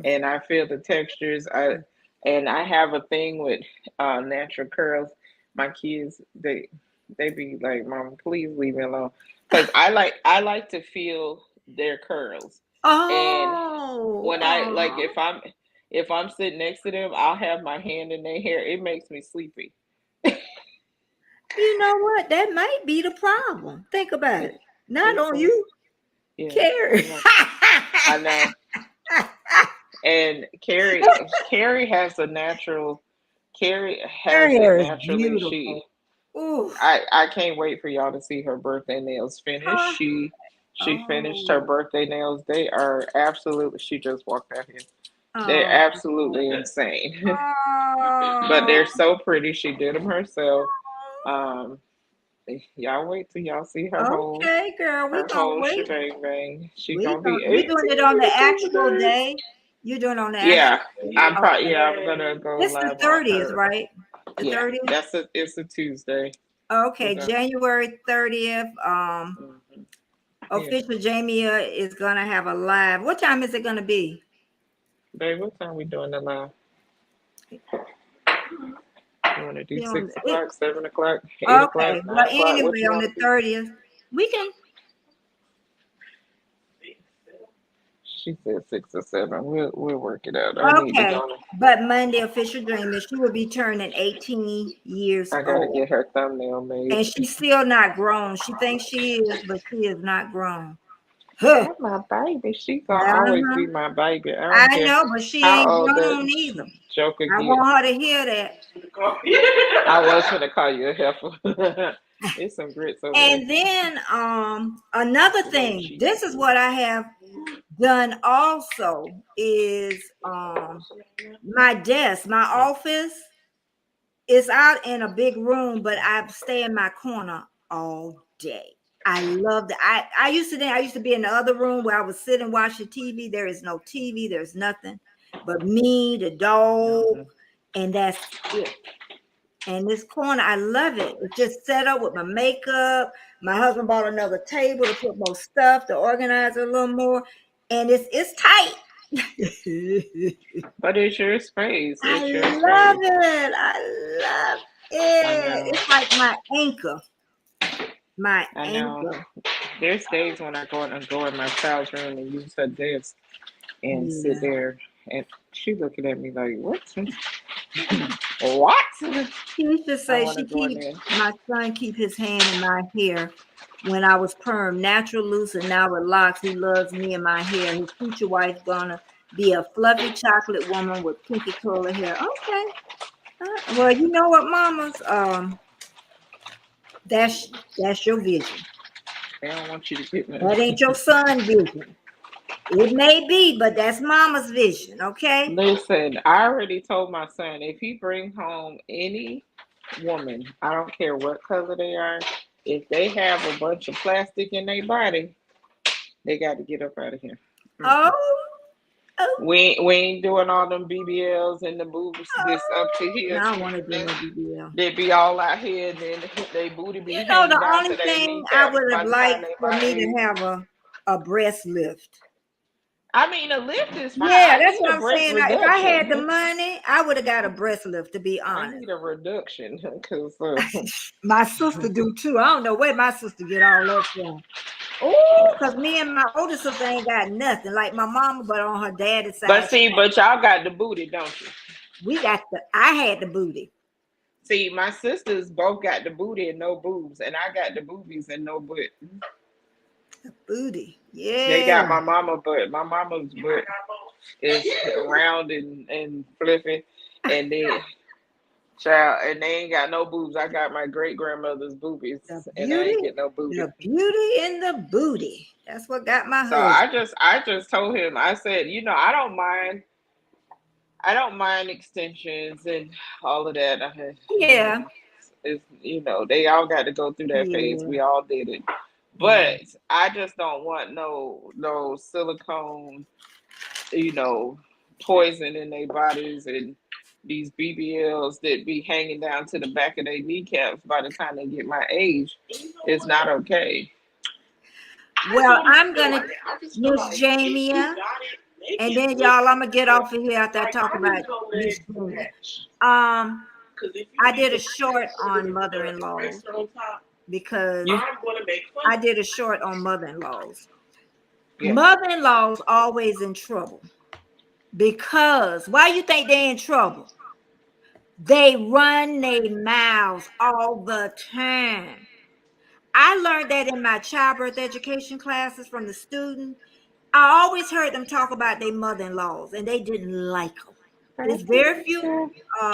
and I feel the textures. I have a thing with natural curls. My kids, they be like, "Mom, please leave me alone," because I like to feel their curls. Oh. And when I like, if I'm sitting next to them, I'll have my hand in their hair. It makes me sleepy. You know what? That might be the problem. Think about it. Not on you, Carrie. I know. And Carrie has a natural. Carrie has it naturally. I can't wait for y'all to see her birthday nails finished. She finished her birthday nails. They are absolutely. She just walked out here. They're absolutely insane. But they're so pretty. She did them herself. Y'all wait till y'all see her whole. Okay, girl, we gonna wait. Shebang. She gonna be. You doing it on the actual day? You doing it on the actual day? I'm probably. Yeah, I'm gonna go It's live. The 30th, right? The 30th. It's a Tuesday. Okay, January 30th. Official Jamia is gonna have a live. What time is it gonna be? Babe, what time we doing the live? You want to do 6 o'clock, 7 o'clock, 8 o'clock, 9 well, o'clock? anyway, on the 30th, we can. She said 6 or 7. We'll work it out. Okay, but Monday, Official Dreamer, she will be turning 18 years old. I gotta get her thumbnail made. And she's still not grown. She thinks she is, but she is not grown. That's my baby. She gonna always be my baby. I know, but she ain't grown either. Joker, I want her to hear that. I was gonna call you a heifer. It's some grits over there. And then another thing, this is what I have done also, is my desk, my office is out in a big room, but I stay in my corner all day. I love that. I used to be in the other room where I was sitting watching TV. There is no TV, there's nothing but me, the dog, and that's it. And this corner, I love it. It's just set up with my makeup. My husband bought another table to put more stuff, to organize it a little more. And it's tight. But it's your space. I love it. It's like my anchor. I know. There's days when I go in my child's room and use her desk and sit there, and she looking at me like, what? What? She used to say my son keep his hand in my hair when I was perm, natural loose, and now with locks. He loves me and my hair. His future wife's gonna be a fluffy chocolate woman with pinky curly hair. Okay. Well, you know what, mamas? That's your vision. They don't want you to get me. That ain't your son's vision. It may be, but that's mama's vision, okay? Listen, I already told my son, if he brings home any woman, I don't care what color they are, if they have a bunch of plastic in their body, they got to get up out of here. Oh. We ain't doing all them BBLs and the boobs this up to here. I don't want to do no BBL. They be all out here, and then they booty be. You know, the only thing I would have liked for me to have a breast lift. I mean, a lift is fine. Yeah, I that's need what a I'm breast saying. If I reduction. had the money, I would have got a breast lift, to be I honest. need a reduction because My sister do too. I don't know where my sister get all that from. Oh, because me and my older sister ain't got nothing like my mama, but on her daddy's But side, see, but y'all got the booty, don't you? we got I had the booty. See, my sisters both got the booty and no boobs, and I got the boobies and no butt. The booty. They Yeah. got my mama butt. My mama's butt is round and fluffy, and then child, and they ain't got no boobs. I got my great grandmother's boobies, and I ain't get no booty. The beauty in the booty. That's what got my So husband. I just told him. I said, you know, I don't mind extensions and all of that. Yeah. It's, you know, they all got to go through that phase. Yeah. We all did it. But I just don't want no silicone, you know, poison in their bodies and these BBLs that be hanging down to the back of their kneecaps by the time they get my age. It's not okay. Well, I'm gonna Miss Jamia, and then y'all, I'm gonna get off of here after I talk about Miss Jamia. I did a short on mother-in-laws because I did a short on mother-in-laws. Yeah. Mother-in-laws always in trouble because why you think they're in trouble? They run their mouths all the time. I learned that in my childbirth education classes from the student. I always heard them talk about their mother-in-laws, and they didn't like them. There's very few.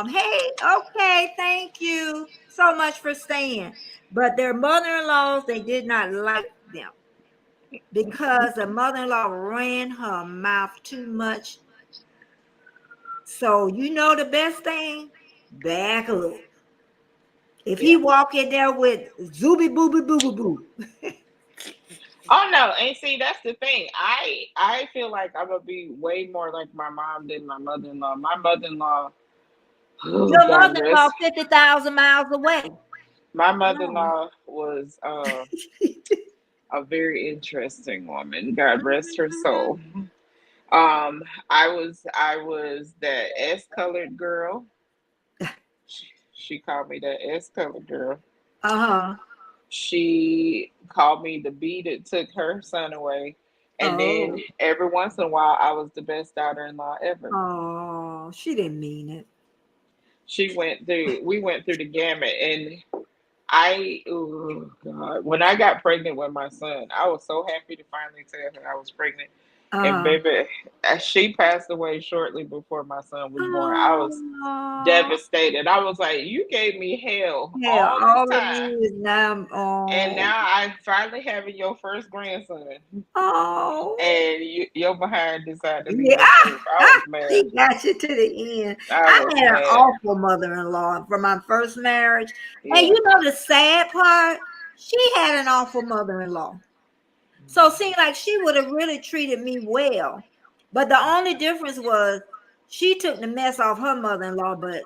Hey, okay, thank you so much for staying. But their mother-in-laws, they did not like them because the mother-in-law ran her mouth too much. So you know the best thing, back up. If he walk in there with zooby booby boo boo boo. Oh no, and see that's the thing. I feel like I'm gonna be way more like my mom than my mother-in-law. My mother-in-law, Your mother-in-law 50,000 miles away. My mother-in-law was a very interesting woman. God rest her soul. I was that S-colored girl. She called me that S-colored girl. She called me the bee that took her son away. And then every once in a while, I was the best daughter-in-law ever. Oh, she didn't mean it. We went through the gamut. And oh God, when I got pregnant with my son, I was so happy to finally tell her I was pregnant. And baby, she passed away shortly before my son was born. I was devastated. I was like, you gave me hell all this time. And now I'm finally having your first grandson. And your behind decided to leave I was mad. She got you to the end. I had an awful mother-in-law from my first marriage. Yeah. And you know the sad part? She had an awful mother-in-law. So it seemed like she would have really treated me well. But the only difference was she took the mess off her mother-in-law, but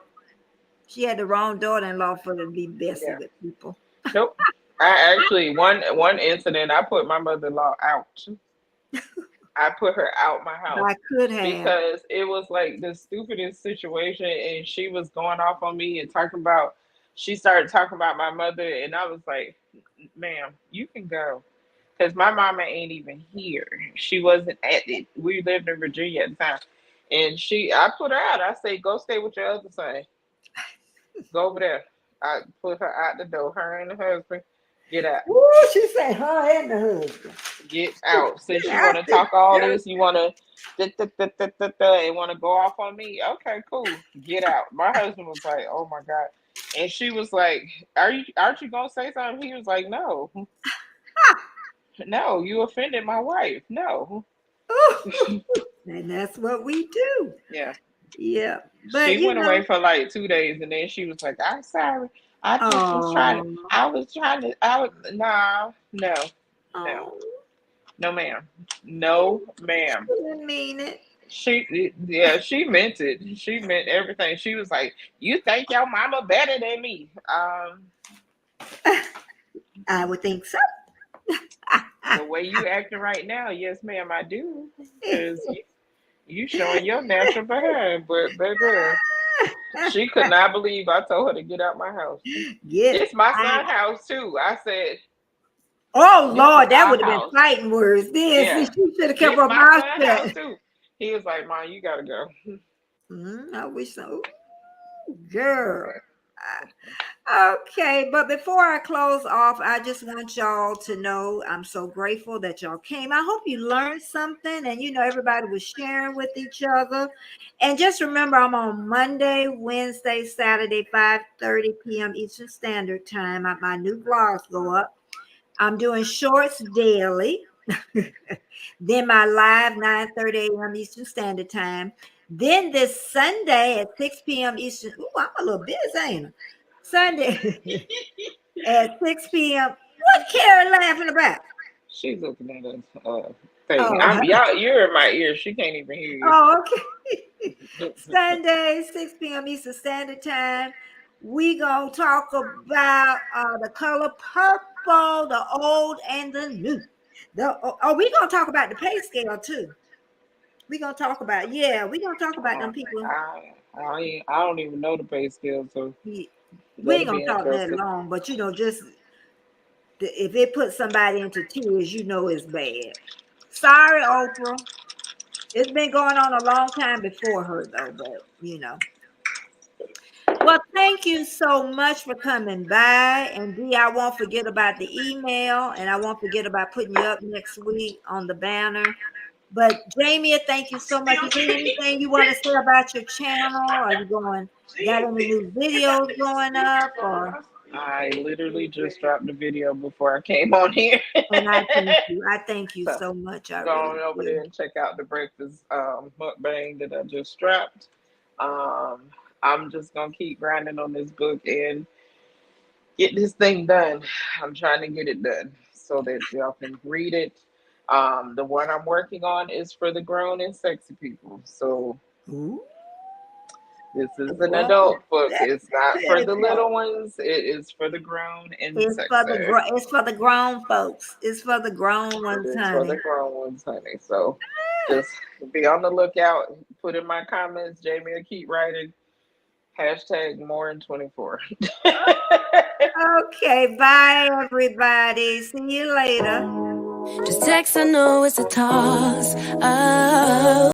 she had the wrong daughter-in-law for to be bestie with people. Nope. I actually, one incident, I put my mother-in-law out. I put her out my house. I could have. Because it was like the stupidest situation, and she was going off on me and she started talking about my mother, and I was like, ma'am, you can go. Because my mama ain't even here. She wasn't at it. We lived in Virginia at the time. And I put her out. I say, go stay with your other son. Go over there. I put her out the door. Her and the husband, get out. Ooh, she said her and the husband. Get out. Since you want to talk all this, you want to and want to go off on me. Okay, cool. Get out. My husband was like, oh my God. And she was like, aren't you going to say something? He was like, no. No, you offended my wife. No. And that's what we do. Yeah. Yeah. But she went away for like 2 days, and then she was like, I'm sorry. I just was trying to, no, ma'am. No, ma'am. She didn't mean it. She meant it. She meant everything. She was like, you think your mama better than me? I would think so. The way you acting right now, yes, ma'am, I do. Because you showing your natural behind. But baby, she could not believe I told her to get out my house. Yes. It's my son's house too. I said, oh this is Lord, that our would have been house. fighting words. This Yeah. she should have kept This her my mouth son's house shut. too. He was like, Mom, you gotta go. I wish so. Girl. Okay, but before I close off, I just want y'all to know I'm so grateful that y'all came. I hope you learned something and everybody was sharing with each other. And just remember, I'm on Monday, Wednesday, Saturday, 5:30 p.m. Eastern Standard Time. My new vlogs go up. I'm doing shorts daily. Then my live 9:30 a.m. Eastern Standard Time. Then this Sunday at 6 p.m. Eastern. Ooh, I'm a little busy, ain't I? Sunday at 6 p.m. What Carrie laughing about? She's looking at us thing. Oh, You're in my ear. She can't even hear you. oh, okay. Sunday, 6 p.m. Eastern Standard Time. We gonna talk about the color purple, the old and the new. We gonna talk about the pay scale too. We gonna talk about we gonna talk about them people. I don't even know the pay scale, so We ain't that'll gonna be talk that interesting. long, but just if it puts somebody into tears, it's bad. Sorry, Oprah. It's been going on a long time before her, though, but Well, thank you so much for coming by. And Dee, I won't forget about the email, and I won't forget about putting you up next week on the banner. But Jamie, thank you so much. Is there anything you want to say about your channel? Are you got any new videos going up? Or I literally just dropped the video before I came on here. and I thank you. I thank you so much. I Go really on over do. there and check out the breakfast mukbang that I just dropped. I'm just gonna keep grinding on this book and get this thing done. I'm trying to get it done so that y'all can read it. The one I'm working on is for the grown and sexy people. So Ooh. this is an adult book. It's not for the little ones. It is for the grown and It's sexy. it's for the grown folks. It's for the grown ones, It's for honey. the grown ones, honey. So just be on the lookout. Put in my comments. Jamie will keep writing. Hashtag more in 24. Okay, bye everybody. See you later. Just text, I know it's a toss.